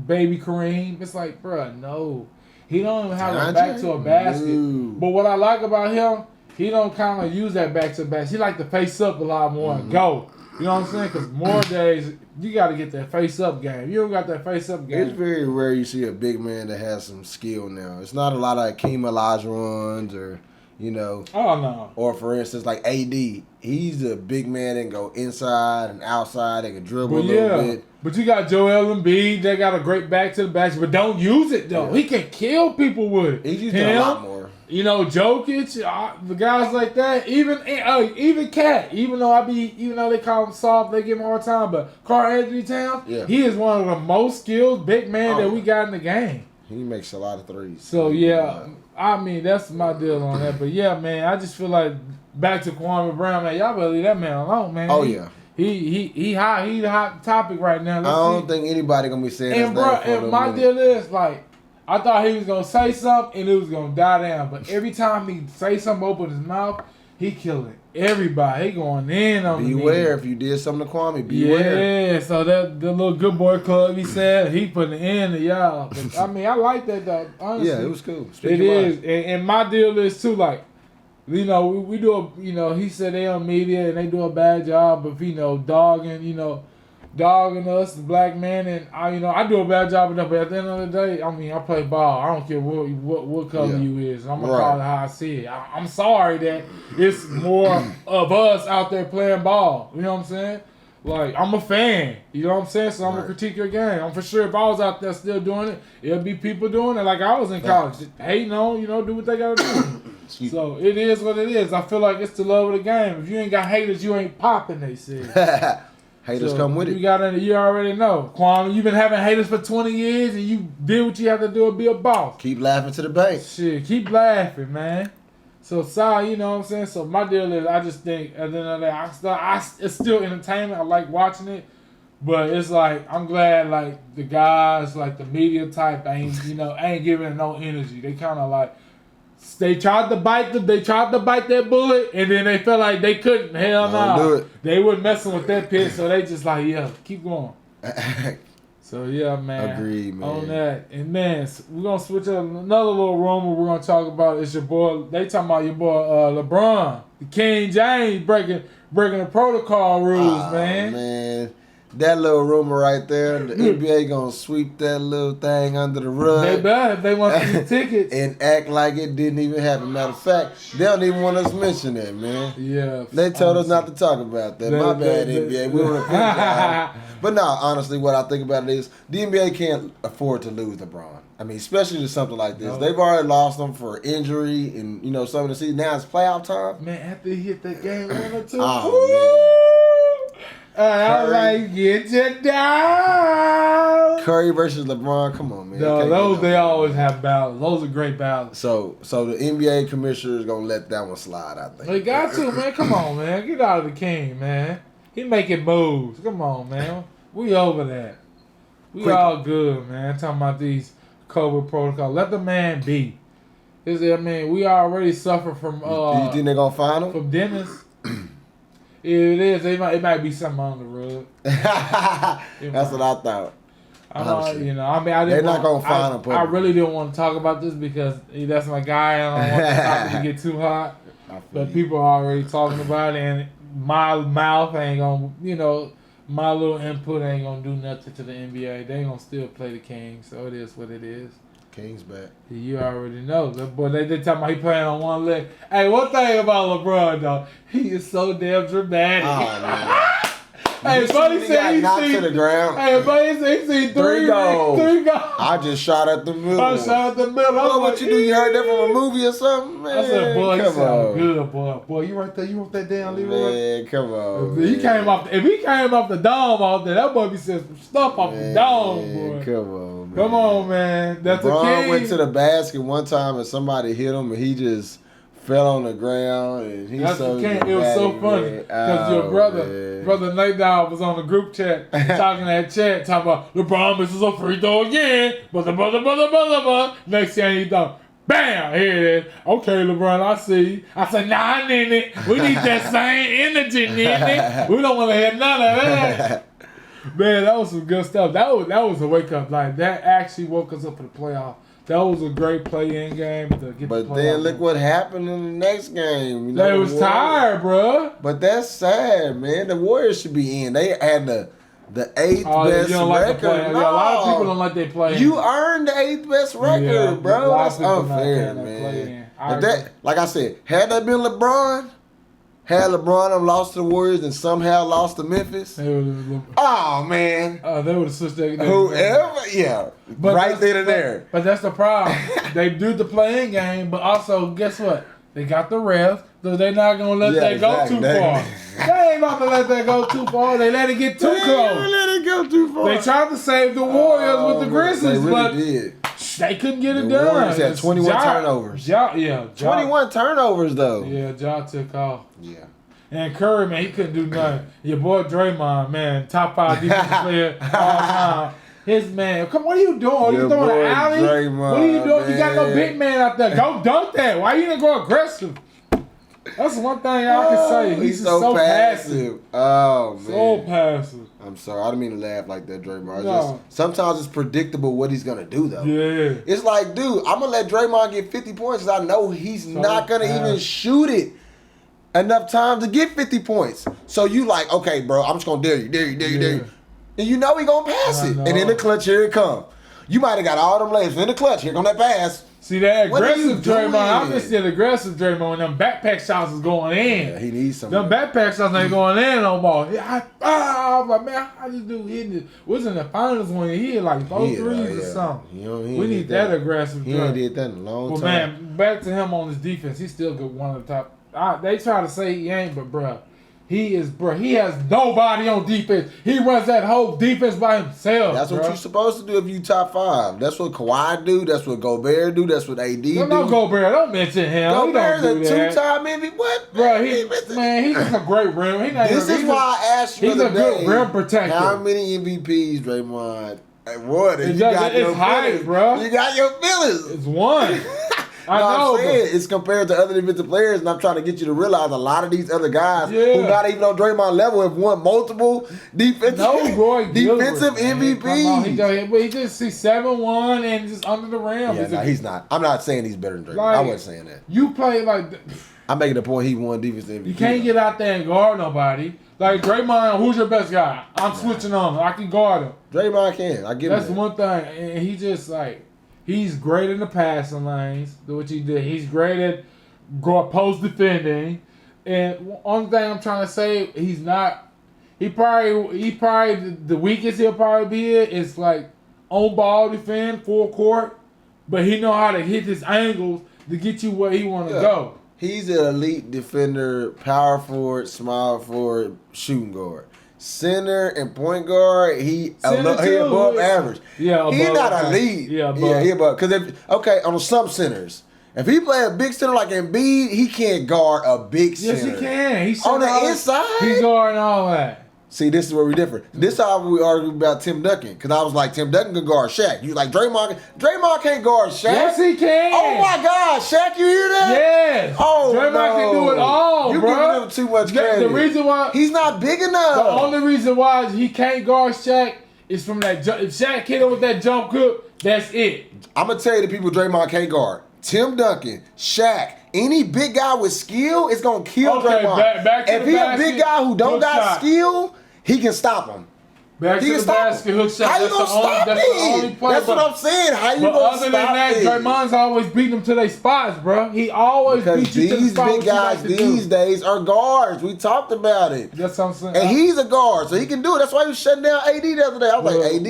baby Kareem. It's like, bruh, no. He don't even have a back to a basket. No. But what I like about him, he don't kind of use that back to basket. He like to face up a lot more and go. You know what I'm saying? Because more days, you got to get that face up game. You don't got that face up game. It's very rare you see a big man that has some skill now. It's not a lot of Hakeem Olajuwons or, you know. Oh, no. Or, for instance, like AD. He's a big man that can go inside and outside. They can dribble a little bit. But you got Joel Embiid. They got a great back to the basket, but don't use it, though. He can kill people with it. He's using a lot more. You know, Jokic, the guys like that, even Cat, even though they call him soft, they give him all the time, but Karl Anthony Towns, he is one of the most skilled big men that we got in the game. He makes a lot of threes. So I mean, that's my deal on that. But yeah, man, I just feel like back to Kwame Brown, man, y'all better leave that man alone, man. Oh yeah. He hot. He the hot topic right now. I don't think anybody gonna be saying his name for a little my minute. deal is like, I thought he was gonna say something and it was gonna die down. But every time he say something, open his mouth, he killing everybody. He going in on me. Beware if you did something to Kwame. Beware. Yeah. So the little good boy club, he said he putting it in to y'all. But, I mean, I like that though. Honestly, yeah, it was cool. It is, and my deal is too, like, you know, we do he said they on media and they do a bad job of, dogging us, the black man, and I do a bad job of that. But at the end of the day, I mean, I play ball. I don't care what color you is. I'm gonna call it how I see it. I'm sorry that it's more of us out there playing ball. You know what I'm saying? Like, I'm a fan. You know what I'm saying? So I'm gonna critique your game. I'm for sure if I was out there still doing it, it'll be people doing it like I was in college, hating on, do what they gotta do. So it is what it is. I feel like it's the love of the game. If you ain't got haters, you ain't popping, they said. Haters come with it. You already know. Kwame, you've been having haters for 20 years and you did what you have to do and be a boss. Keep laughing to the bank. Shit, keep laughing, man. So, sorry, you know what I'm saying? So, my deal is, I just think, at the end of the day, it's still entertainment. I like watching it. But it's like, I'm glad, like, the guys, like, the media type, ain't giving it no energy. They kind of like, They tried to bite that bullet, and then they felt like they couldn't. Hell no. They weren't messing with that pitch, so they just like, yeah, keep going. So yeah, man. Agreed, man. On that. And man, we're gonna switch up another little rumor we're gonna talk about. It's your boy, they talking about your boy LeBron. The King James breaking the protocol rules, man. That little rumor right there, the NBA gonna sweep that little thing under the rug. They better if they want these tickets. And act like it didn't even happen. Matter of fact, they don't even want us to mention that, man. Yeah. They told us not to talk about that. My bad, NBA. We were But no, honestly, what I think about it is the NBA can't afford to lose LeBron. I mean, especially to something like this. No. They've already lost him for injury and, you know, some of the season. Now it's playoff time. Man, after he hit that game 1 or 2. Oh, man. I was like, get you down. Curry versus LeBron, come on, man. No, those they always have battles. Those are great battles. So the NBA commissioner is gonna let that one slide, I think. They got to, man. Come on, man. Get out of the King, man. He making moves. Come on, man. We over that. We all good, man. Talking about these COVID protocols. Let the man be. I mean, we already suffer from. Do you think they're gonna find him? From Dennis. It is. It might be something on the rug. That's what I thought. You know, I mean, I didn't. They're not gonna find him. I really didn't want to talk about this because that's my guy. I don't want the topic to get too hot. But people are already talking about it, and my mouth ain't gonna, you know, my little input ain't gonna do nothing to the NBA. They gonna still play the King, so it is what it is. King's back. You already know. Boy, they talking about he playing on one leg. Hey, one thing about LeBron, though, he is so damn dramatic. Oh, man. Hey, buddy said he knocked to the ground. Hey, buddy said he seen three goals. I just shot at the middle. I shot at the middle. Well, what you do? You heard that from a movie or something? Man, I said, boy, come on. Good, boy. Boy, you right there. You want that damn Leroy? Man, come on. If he came off the dome out there, that boy be saying some stuff off the dome, boy. Come on, man. Come on, man. That's a King. Went to the basket one time and somebody hit him and he just fell on the ground and he That's the King. It was so funny because your brother Nate Dowd was on the group chat talking talking about LeBron misses a free throw again. But next thing you know, bam! Here it is. Okay, LeBron, I see. I said, nah, Nene. We need that same energy, Nene. We don't want to hear none of that. Man, that was some good stuff. That was a wake up. Like that actually woke us up for the playoff. That was a great play-in game to get. But then look what happened in the next game. You know, they was tired, bro. But that's sad, man. The Warriors should be in. They had the 8th best record. Like no. Yeah, a lot of people don't like they play. You earned the 8th best record, bro. That's unfair, man. Like I said, had that been LeBron. Had LeBron lost to the Warriors and somehow lost to Memphis. Oh, man. They would have switched that. Whoever, yeah. But right there and there. But that's the problem. They do the play-in game, but also, guess what? They got the refs, so they're not going to let that go too far. They ain't about to let that go too far. They let it get too close. They let it go too far. They tried to save the Warriors with the Grizzlies, but they couldn't get it done. The Warriors had 21 turnovers. 21 turnovers, though. Yeah, Ja took off. Yeah. And Curry, man, he couldn't do nothing. Your boy Draymond, man, top 5 defensive player all time. His man, come, what are you doing? Are you throwing an alley? Draymond, what are you doing? Man. You got no big man out there. Go dunk that. Why you didn't go aggressive? That's one thing I can say. He's so passive. Oh, man. So passive. I'm sorry. I didn't mean to laugh like that, Draymond. No. Sometimes it's predictable what he's going to do, though. Yeah. It's like, dude, I'm going to let Draymond get 50 points because I know he's not going to even shoot it enough time to get 50 points. So you like, okay, bro, I'm just going to dare you. And you know he going to pass it. And in the clutch, here it come. You might have got all them legs in the clutch. Here come that pass. See that aggressive Draymond? I missed that aggressive Draymond when them backpack shots is going in. Yeah, he needs some. Them backpack shots ain't going in no more. I was like, man, how this dude hitting it? Was in the finals when he hit like 4 threes or something. We need that aggressive. He ain't did that in a long time. Well, man, back to him on his defense. He's still good, one of the top. They try to say he ain't, but bruh. He has nobody on defense. He runs that whole defense by himself. That's what you're supposed to do if you top 5. That's what Kawhi do. That's what Gobert do. That's what AD do. No, Gobert. Don't mention him. Gobert's a 2-time MVP. What? Bro, he's just a great rim. This is why I asked you the other day. He's a good rim protector. How many MVPs, Draymond? What? It's high, bro. You got your feelings. It's one. I know. I'm saying it's compared to other defensive players, and I'm trying to get you to realize a lot of these other guys who not even on Draymond level have won multiple defensive MVPs. He just see 7-1 and just under the rim. Yeah, no, he's not. I'm not saying he's better than Draymond. I wasn't saying that. You play like. I'm making the point he won defensive MVP. You can't get out there and guard nobody. Like Draymond, who's your best guy? I'm switching on him. I can guard him. Draymond can. I give him That's one thing. And he just like, he's great in the passing lanes, what he did. He's great at post defending. And only thing I'm trying to say, he's not, he probably, the weakest he'll probably be is like on ball defend, full court. But he know how to hit his angles to get you where he want to go. He's an elite defender, power forward, small forward, shooting guard. Center and point guard, he above average. Yeah, he's not elite. Yeah, he above. Because on some centers, if he play a big center like Embiid, he can't guard a big center. Yes, he can. He's on the inside. He's guarding all that. See, this is where we're different. This is how we argue about Tim Duncan. Because I was like, Tim Duncan can guard Shaq. You like, Draymond can't guard Shaq. Yes, he can. Oh, my God. Shaq, you hear that? Yes. Oh, Draymond can do it all, You're bro. giving him too much credit. The reason why... He's not big enough. The only reason why he can't guard Shaq is from that jump. If Shaq hit him with that jump hook, that's it. I'm going to tell you the people Draymond can't guard. Tim Duncan, Shaq, any big guy with skill is going to kill Draymond. If he a big guy who don't got skill, he can stop him. Back to the basket, hook shot. How you gonna stop me? That's what I'm saying. How you gonna stop me? But other than that, Draymond's always beating them to their spots, bro. He always beats you to the spot. These big guys these days are guards. We talked about it. That's what I'm saying. And he's a guard, so he can do it. That's why he was shutting down AD the other day. I was like, AD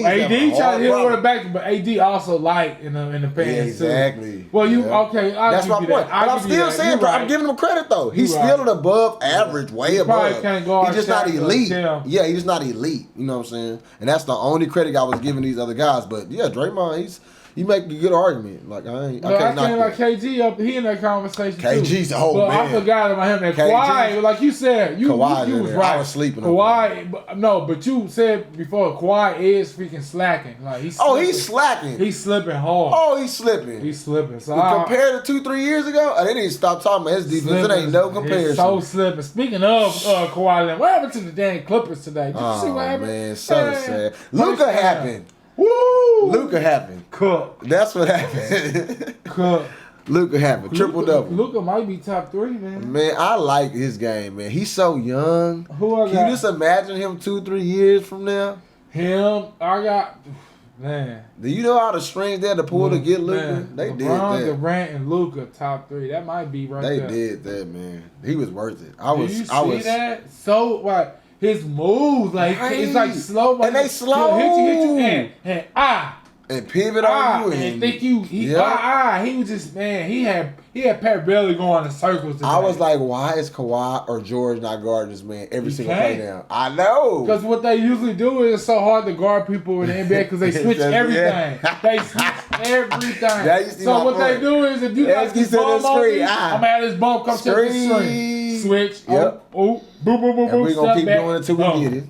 tried to hit him with a back, but AD also light in the pants too. Exactly. Well, okay. That's my point. But I'm still saying, I'm giving him credit though. He's still an above average, way above. He's just not elite. Yeah, he's just not elite. You know what I'm saying? And that's the only credit I was giving these other guys. But yeah, Draymond, he make a good argument. Like I can't like KG up. He in that conversation KG's too. Man. I forgot about him. That Kawhi, like you said, you was right. I was sleeping. Kawhi, but you said before Kawhi is freaking slacking. Like he's slacking. He's slipping hard. Oh, he's slipping. He's slipping. So compared to 2-3 years ago, they didn't stop talking about his defense. It ain't no comparison. He's so slipping. Speaking of Kawhi, what happened to the damn Clippers today? Did you see what happened? Man, so sad. Luka happened. Woo! Luka happened. Cook. That's what happened. Cook. Luka happened. Triple-double. Luka might be top 3, man. Man, I like his game, man. He's so young. Can you just imagine him 2-3 years from now? Man. Do you know how the strings they had to pull to get Luka? They did that. Durant and Luka top 3. That might be there. They did that, man. He was worth it. Did you see that? So, like, his moves, like, it's like slow. Like, and they slow. Hit you, and and pivot on you. And think he was just, man, he had Pat Beverly going in circles today. I was like, why is Kawhi or George not guarding this man every single play now? I know. Because what they usually do is it's so hard to guard people in the NBA because they switch everything. They switch everything. So what they do is if you got this ball screen, I'm going to have this ball come to the screen. Switch. Yep. Boom, boom, boom, boom. And we're going to keep doing it until we get it.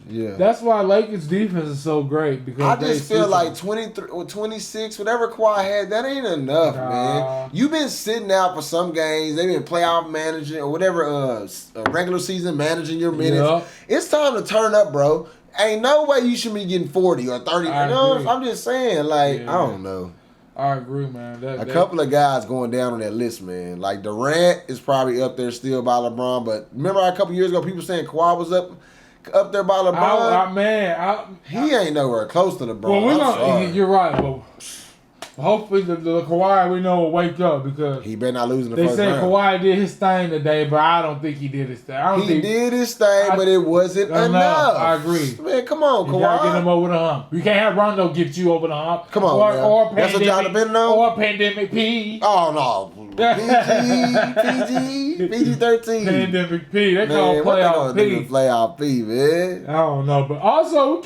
Yeah. That's why Lakers defense is so great because I just feel like 23 or 26, whatever Kawhi had, that ain't enough, man. You've been sitting out for some games. They've been playoff managing or whatever, regular season managing your minutes. Yep. It's time to turn up, bro. Ain't no way you should be getting 40 or 30. I'm just saying, like, I don't know. I agree, man. A couple of guys going down on that list, man. Like Durant is probably up there still by LeBron, but remember a couple years ago people saying Kawhi was up there by LeBron. He ain't nowhere close to LeBron. Well, you're right. Well, hopefully the Kawhi we know will wake up because he better not lose in the first round. They said Kawhi did his thing today, but I don't think he did his thing. He did his thing, but it wasn't enough. I agree. Man, come on, Kawhi. You gotta get him over the hump. You can't have Rondo get you over the hump. Come on, man. Or that's what y'all depending on? Or Pandemic P. Oh, no. PG 13. Pandemic P. They call playoff P. Playoff P, man. I don't know, but also we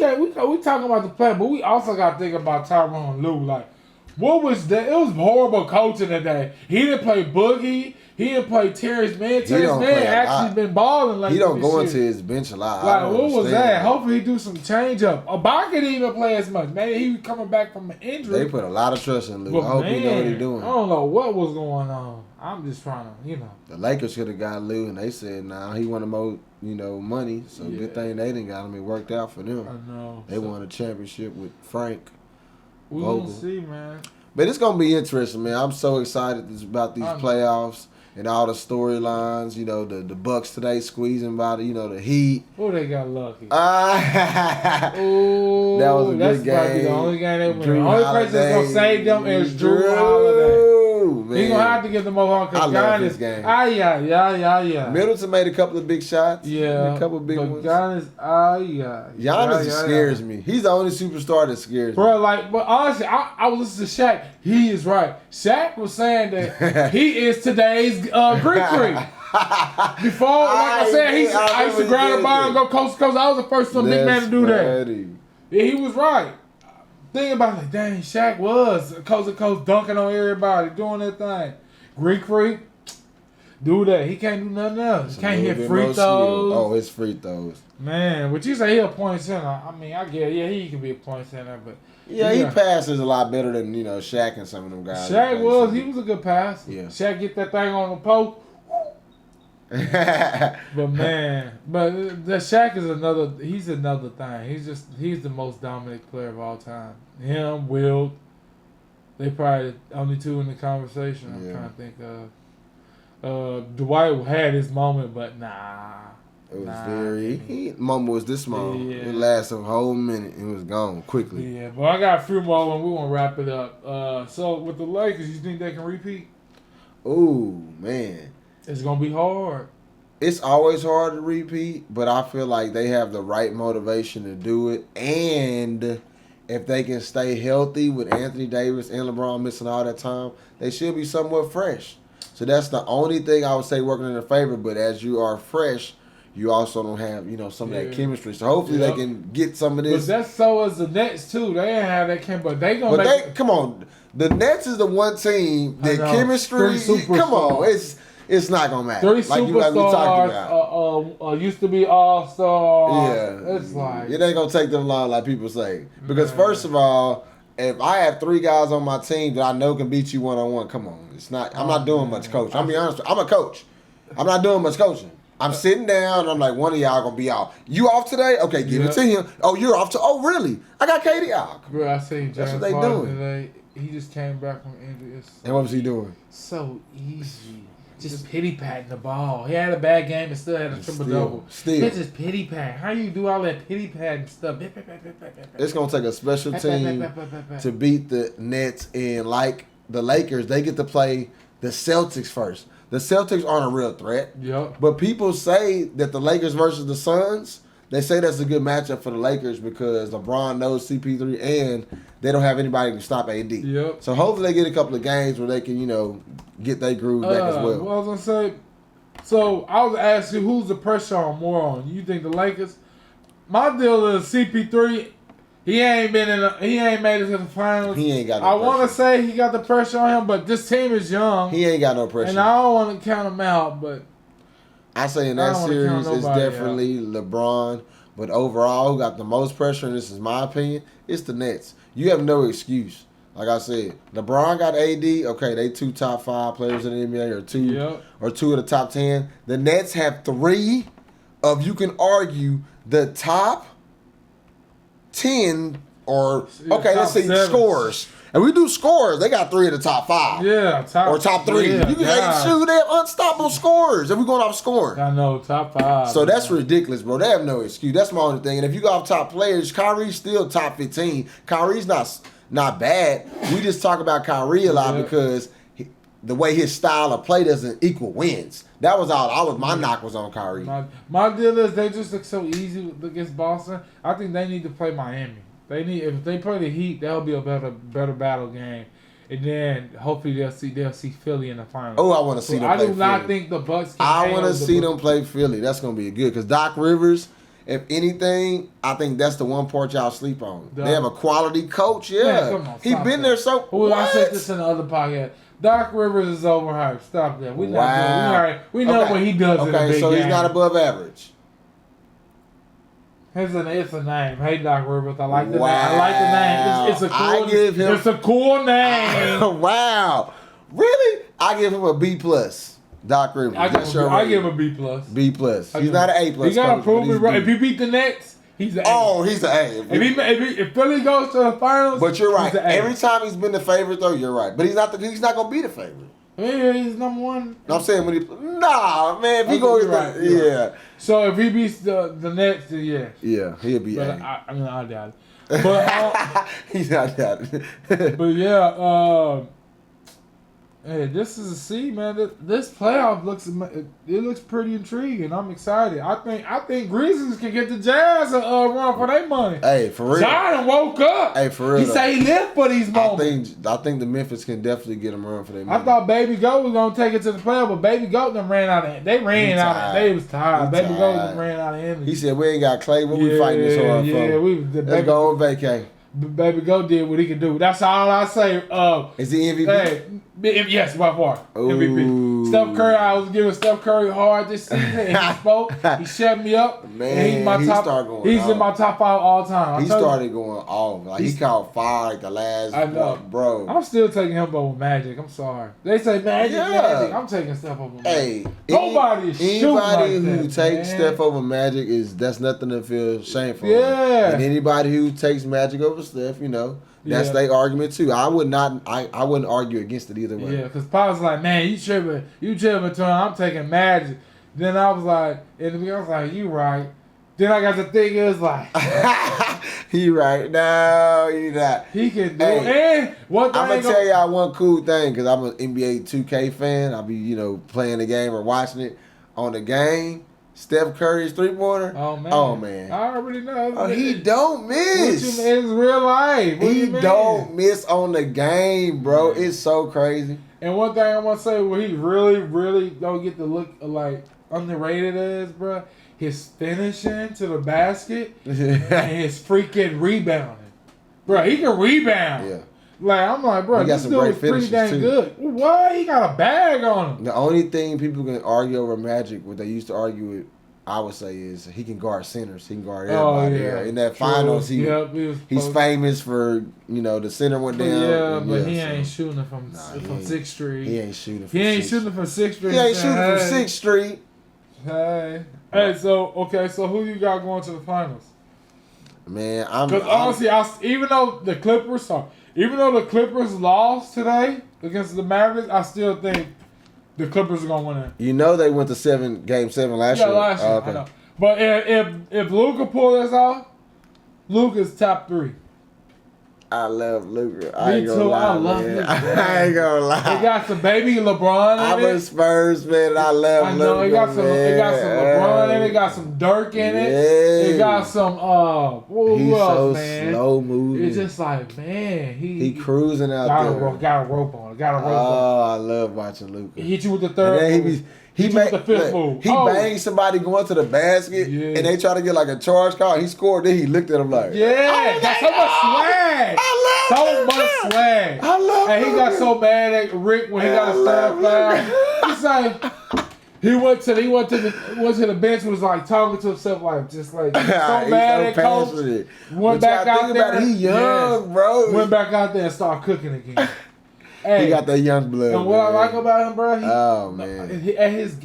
talking about the play, but we also got to think about Tyronn Lue. Like, What was that? It was horrible coaching today. He didn't play Boogie. He didn't play Terrence Mann. Terrence Mann actually been balling like he don't go shit. into his bench a lot. Like, what was that? Hopefully he do some change up. Ibaka didn't even play as much. Maybe he was coming back from an injury. They put a lot of trust in Luke. I hope he know what he's doing. I don't know what was going on. I'm just trying to, The Lakers should have got Lou, and they said, nah, he wanted more, money. So good thing they didn't got him. It worked out for them. I know. They won a championship with Frank. We gonna see, man. But it's gonna be interesting, man. I'm so excited about these playoffs and all the storylines. The Bucks today squeezing by the Heat. Oh, they got lucky. Ooh, that was a good game. That's the only game they win. The only person that's gonna save them is Drew Holiday. Man. He's gonna have to get them over on because Giannis. Game. Yeah. Middleton made a couple of big shots. Yeah. A couple of big ones. Giannis, scares me. He's the only superstar that scares me. Bro, but honestly, I was listening to Shaq. He is right. Shaq was saying that he is today's Greek Freak. Before, like I said, I used to grab a ball and go coast to coast. I was the first big man to do that. Yeah, he was right. Think about it, like, dang, Shaq was coast to coast dunking on everybody, doing that thing. Greek Freak, do that. He can't do nothing else. He can't hit free throws. Oh, it's free throws. Man, but you say he a point center. I mean, I get it. Yeah, he can be a point center, but yeah, he passes a lot better than Shaq and some of them guys. Shaq he was a good passer. Yeah, Shaq get that thing on the post. But man, the Shaq is he's another thing. He's the most dominant player of all time. Him, Wilt, they probably the only two in the conversation. I'm trying to think of. Dwight had his moment, but nah. It was moment was this small. Yeah. It lasted a whole minute and it was gone quickly. Yeah, but I got a few more and we want to wrap it up. So with the Lakers, you think they can repeat? Ooh, man. It's going to be hard. It's always hard to repeat, but I feel like they have the right motivation to do it. And if they can stay healthy with Anthony Davis and LeBron missing all that time, they should be somewhat fresh. So that's the only thing I would say working in their favor. But as you are fresh, you also don't have, some of that chemistry. So hopefully they can get some of this. But that's so as the Nets, too. They ain't have that chemistry. But they going to come on. The Nets is the one team that chemistry, come on, it's not going to matter. Three superstars, used to be all-stars. Yeah. It's like. It ain't going to take them long like people say. Because first of all, if I have three guys on my team that I know can beat you one-on-one, come on. I'm not doing much coaching. I'll be honest with you. I'm a coach. I'm not doing much coaching. I'm sitting down and I'm like, one of y'all going to be out. You off today? Okay, give it to him. Oh, you're off today? Oh, really? I got KD out. Bro, I seen James Harden today. He just came back from injury. And what was he doing? So easy. Just pity-patting the ball. He had a bad game and still had a triple-double. It's just pity-pat. How you do all that pity-patting stuff? It's going to take a special team to beat the Nets. And like the Lakers, they get to play the Celtics first. The Celtics aren't a real threat. Yep. But people say that the Lakers versus the Suns, they say that's a good matchup for the Lakers because LeBron knows CP3 and they don't have anybody to stop AD. Yep. So hopefully they get a couple of games where they can, get their groove back as well. What I was going to say, so I was asking who's the pressure on more on? You think the Lakers? My deal is CP3. He ain't made it to the finals. He ain't got no pressure. I want to say he got the pressure on him, but this team is young. He ain't got no pressure. And I don't want to count him out, but I say in that series it's definitely LeBron. But overall, who got the most pressure, and this is my opinion, it's the Nets. You have no excuse. Like I said, LeBron got AD. Okay, they 2 top 5 players in the NBA or two of the top 10. The Nets have 3 of, you can argue, the top 10 or, let's say 7. Scores. And we do scores. They got 3 of the top 5. Yeah, top 3. Yeah, you can they have unstoppable scorers. If we're going off scoring. I know, top 5. So that's ridiculous, bro. They have no excuse. That's my only thing. And if you go off top players, Kyrie's still top 15. Kyrie's not bad. We just talk about Kyrie a lot because the way his style of play doesn't equal wins. That was all. My knock was on Kyrie. My deal is they just look so easy against Boston. I think they need to play Miami. If they play the Heat, that'll be a better battle game. And then hopefully they'll see Philly in the finals. Oh, I want to see them play Philly. I do not think the Bucks can I want to see them play Philly. That's going to be good because Doc Rivers if anything, I think that's the one part y'all sleep on. Duh. They have a quality coach. Yeah, Man, come on, he stop been that. there. So Well, I said what? this in the other podcast. Doc Rivers is overhyped. Stop that. We not Wow. doing, we know Okay. what he does in the Okay, big so game. he's not above average. It's a name. Hey, Doc Rivers. I like the Wow. name. I like the name. It's a cool. I give him- It's a cool name. Wow, really? I give him a B plus. Doc Rivers. I That's your give him a rating. B plus. B plus. I He's give not him- an A plus. He gotta coach, prove but me he's right. B. If he beat the Nets, he's an A. Oh, he's an A. If Philly goes to the finals, But you're right. he's an A. Every time he's been the favorite, though, you're right. But he's not gonna be the favorite. Yeah, he's number one. No, I'm saying when he nah, man. If he Okay, goes, you're right, you're yeah, So if he beats the Nets, then yeah. yeah, he'll be But A. I doubt it. But He's not that. but yeah, hey, this is a C, man. This playoff looks pretty intriguing. I'm excited. I think Grizzlies can get the Jazz a run for their money. Hey, for real. Zion woke up. Hey, for real. He though. say he lived for these moments. I think the Memphis can definitely get him run for their I money. thought Baby Goat was gonna take it to the playoff, but Baby Goat them ran out of. They ran out. tired. They was tired. He Baby Goat tired. them ran out of energy. He said, "We ain't got Clay. What we fighting this hard for? Yeah, Let's go on vacay." Baby Goat did what he could do. That's all I say. Is he MVP? Hey, yes, by far. Ooh. MVP. Steph Curry, I was giving Steph Curry hard this season. And he spoke. He shut me up. Man, and he's my he top. started going He's off. in my top 5 all time. He started going off. Like he caught fire like the last. I know. bro. I'm still taking him over Magic. I'm sorry. They say Magic, Yeah. Magic. I'm taking Steph over Magic. Hey, Nobody is shooting anybody like who that, takes man. Steph over Magic that's nothing to feel shameful. Yeah. And anybody who takes Magic over Steph, that's Yeah. their argument too. I wouldn't argue against it either way. Yeah, because Pop's like, man, you tripping, Tony. I'm taking Magic. Then I was like, you right. Then I got to think, it was like, He right. No, he not. he can do Hey, it. And one thing I'm gonna tell y'all one cool thing because I'm an NBA 2K fan. I'll be playing the game or watching it on the game. Steph Curry's 3-pointer. Oh man. I already know. Oh, he don't miss. What you mean? It's real life. What He you mean? don't miss on the game, bro. It's so crazy. And one thing I want to say, where he really, really don't get the look like underrated as, bro, his finishing to the basket and his freaking rebounding. Bro, he can rebound. Yeah. Like, I'm like, bro, He got this some dude great is pretty finishes, dang too. good. What? He got a bag on him. The only thing people can argue over Magic, what they used to argue with, I would say, is he can guard centers. He can guard everybody. yeah. In that True. finals, Yep, he's famous for, the center went down. Yeah, but he so ain't shooting from he ain't- 6th Street. He ain't shooting from He ain't 6th shooting from 6th Street. He ain't shooting from Hey. 6th Street. Hey, so who you got going to the finals? Man, Because honestly, even though the Clippers lost today against the Mavericks, I still think the Clippers are gonna win it. They went to Game 7 last year. Last year. Oh, I know. But if Luka pull this off, Luka's top 3. I love Luka. Me ain't gonna too. lie, I love man. Luka. I ain't gonna lie. They got some baby LeBron in I'm it. a Spurs fan. And I love I Luka. know it got some. Man. It got some LeBron in it. It got some Dirk in it. Yeah. It got some. Who He's else, so man? slow moving. It's just like, man, He cruising out got there. got a rope on. Got a rope on. Oh, I love watching Luka. He hit you with the third. And then move. he Hit you made with the 5th move. He banged somebody going to the basket, Yeah. and they try to get like a charge call. He scored. Then he looked at him like, Yeah, got so much swag. So much swag. I love And he got Luka. so mad at Rick when he got a love third foul. He's like, he went to the bench, was like talking to himself like just like so He's mad at coach. passionate. Went But back y'all out think there. about it, he young, Yes. bro. Went back out there and started cooking again. Hey, He got that young blood. and what I man. like about him, bro, Oh, man. his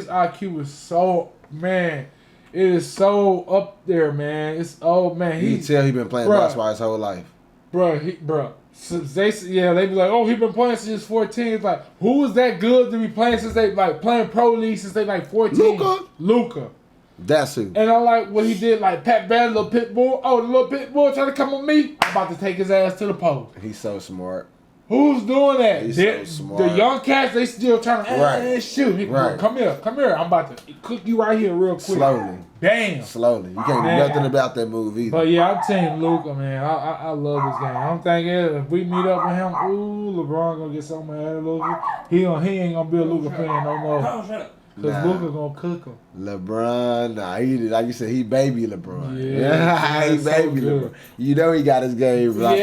IQ is so, man, it is so up there, man. It's man, You can tell he been playing Bruh. basketball his whole life. bro. Since they be like, oh, he been playing since he was 14. It's like, who is that good to be playing since they like playing pro league since they like 14? Luka. That's who. And I like what he did, like Pat Bev, little pit bull. Oh, the little pit bull trying to come with me. I'm about to take his ass to the post. He's so smart. Who's doing that? He's so smart. The young cats, they still trying to Right. shoot. Right. Come here. I'm about to cook you right here real quick. Slowly. Damn. Slowly. You can't do Man. nothing about that move either. But yeah, I'm Team Luka, man. I love this game. I'm thinking if we meet up with him, ooh, LeBron gonna get so mad at Luka. He ain't gonna be a Luka fan no more. Because Luka gonna cook him. LeBron, nah, he like you said, he baby LeBron. Yeah, he baby LeBron. You know he got his game. But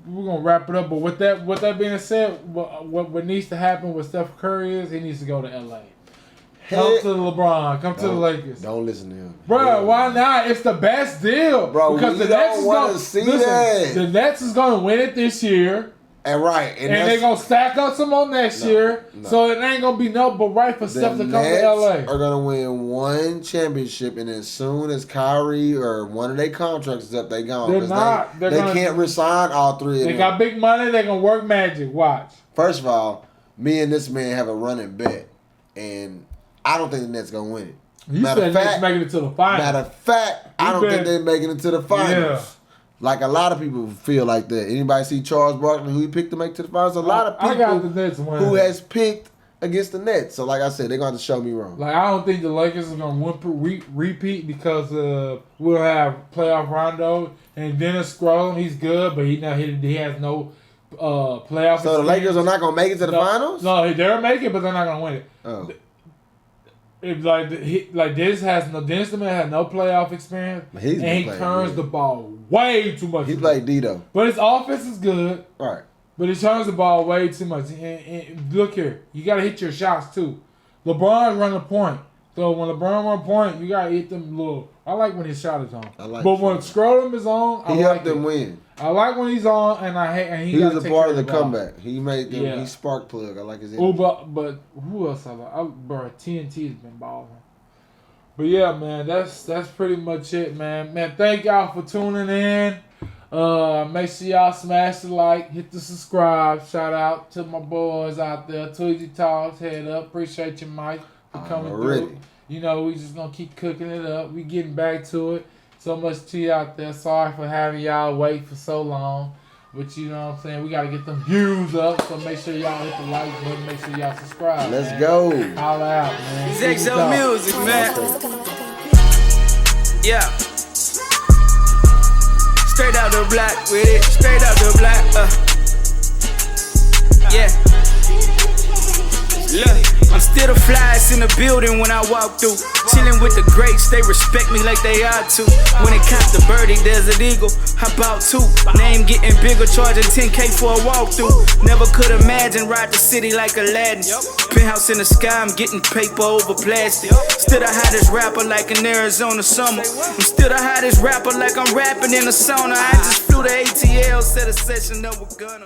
we're gonna wrap it up. But with that being said, what needs to happen with Steph Curry is he needs to go to LA. Come to LeBron. Come to the Lakers. Don't listen to him. Bro, why not? It's the best deal. Bro, because we don't want to see that. The Nets is gonna win it this year. And they're going to stack up some more next year. No. So it ain't going to be no but right for Steph to come to LA. Are going to win one championship, and as soon as Kyrie or one of their contracts is up, they gone. They can't resign all three of them. They got big money. They're going to work magic. Watch. First of all, me and this man have a running bet, and I don't think the Nets going to win it. You said Nets making it to the finals. Matter of fact, I don't think they're making it to the finals. Yeah. Like a lot of people feel like that. Anybody see Charles Barkley, who he picked to make to the finals? A lot of people who has picked against the Nets. So like I said, they're going to show me wrong. Like I don't think the Lakers are going to repeat because we'll have playoff Rondo and Dennis Scroll. He's good, but he has no playoff. So the Lakers are not going to make it to the finals? No, they'll make it, but they're not going to win it. Oh. It's Dennis has no playoff experience, and he turns the ball way too much. He played Dito, but his offense is good, right? But he turns the ball way too much. And look here, you gotta hit your shots too. LeBron run a point, so when LeBron run a point, you gotta hit them little. I like when his shot is on, but when Scrotum is on, he helped them win. I like when he's on, and he was a part of the comeback. He made them. He spark plug. I like his energy. Oh, but who else I like? Bro, TNT has been balling. But yeah, man, that's pretty much it, man. Man, thank y'all for tuning in. Make sure y'all smash the like, hit the subscribe. Shout out to my boys out there. Tweezy Talks, head up. Appreciate you, Mike, for coming through. You know, we just gonna keep cooking it up. We getting back to it. So much tea out there. Sorry for having y'all wait for so long. But you know what I'm saying? We got to get them views up. So make sure y'all hit the like button. Make sure y'all subscribe. Let's go. Holla out, man. It's XOmusicman. Yeah. Straight out the block with it. Straight out the block. Yeah. Look. I'm still the flyest in the building when I walk through. Chilling with the greats, they respect me like they ought to. When it comes to birdie, there's an eagle. How about two? Name getting bigger, charging 10K for a walkthrough. Never could imagine ride the city like Aladdin. Penthouse in the sky, I'm getting paper over plastic. Still the hottest rapper like in Arizona summer. I'm still the hottest rapper like I'm rapping in a sauna. I just flew to ATL, set a session up with Gunner.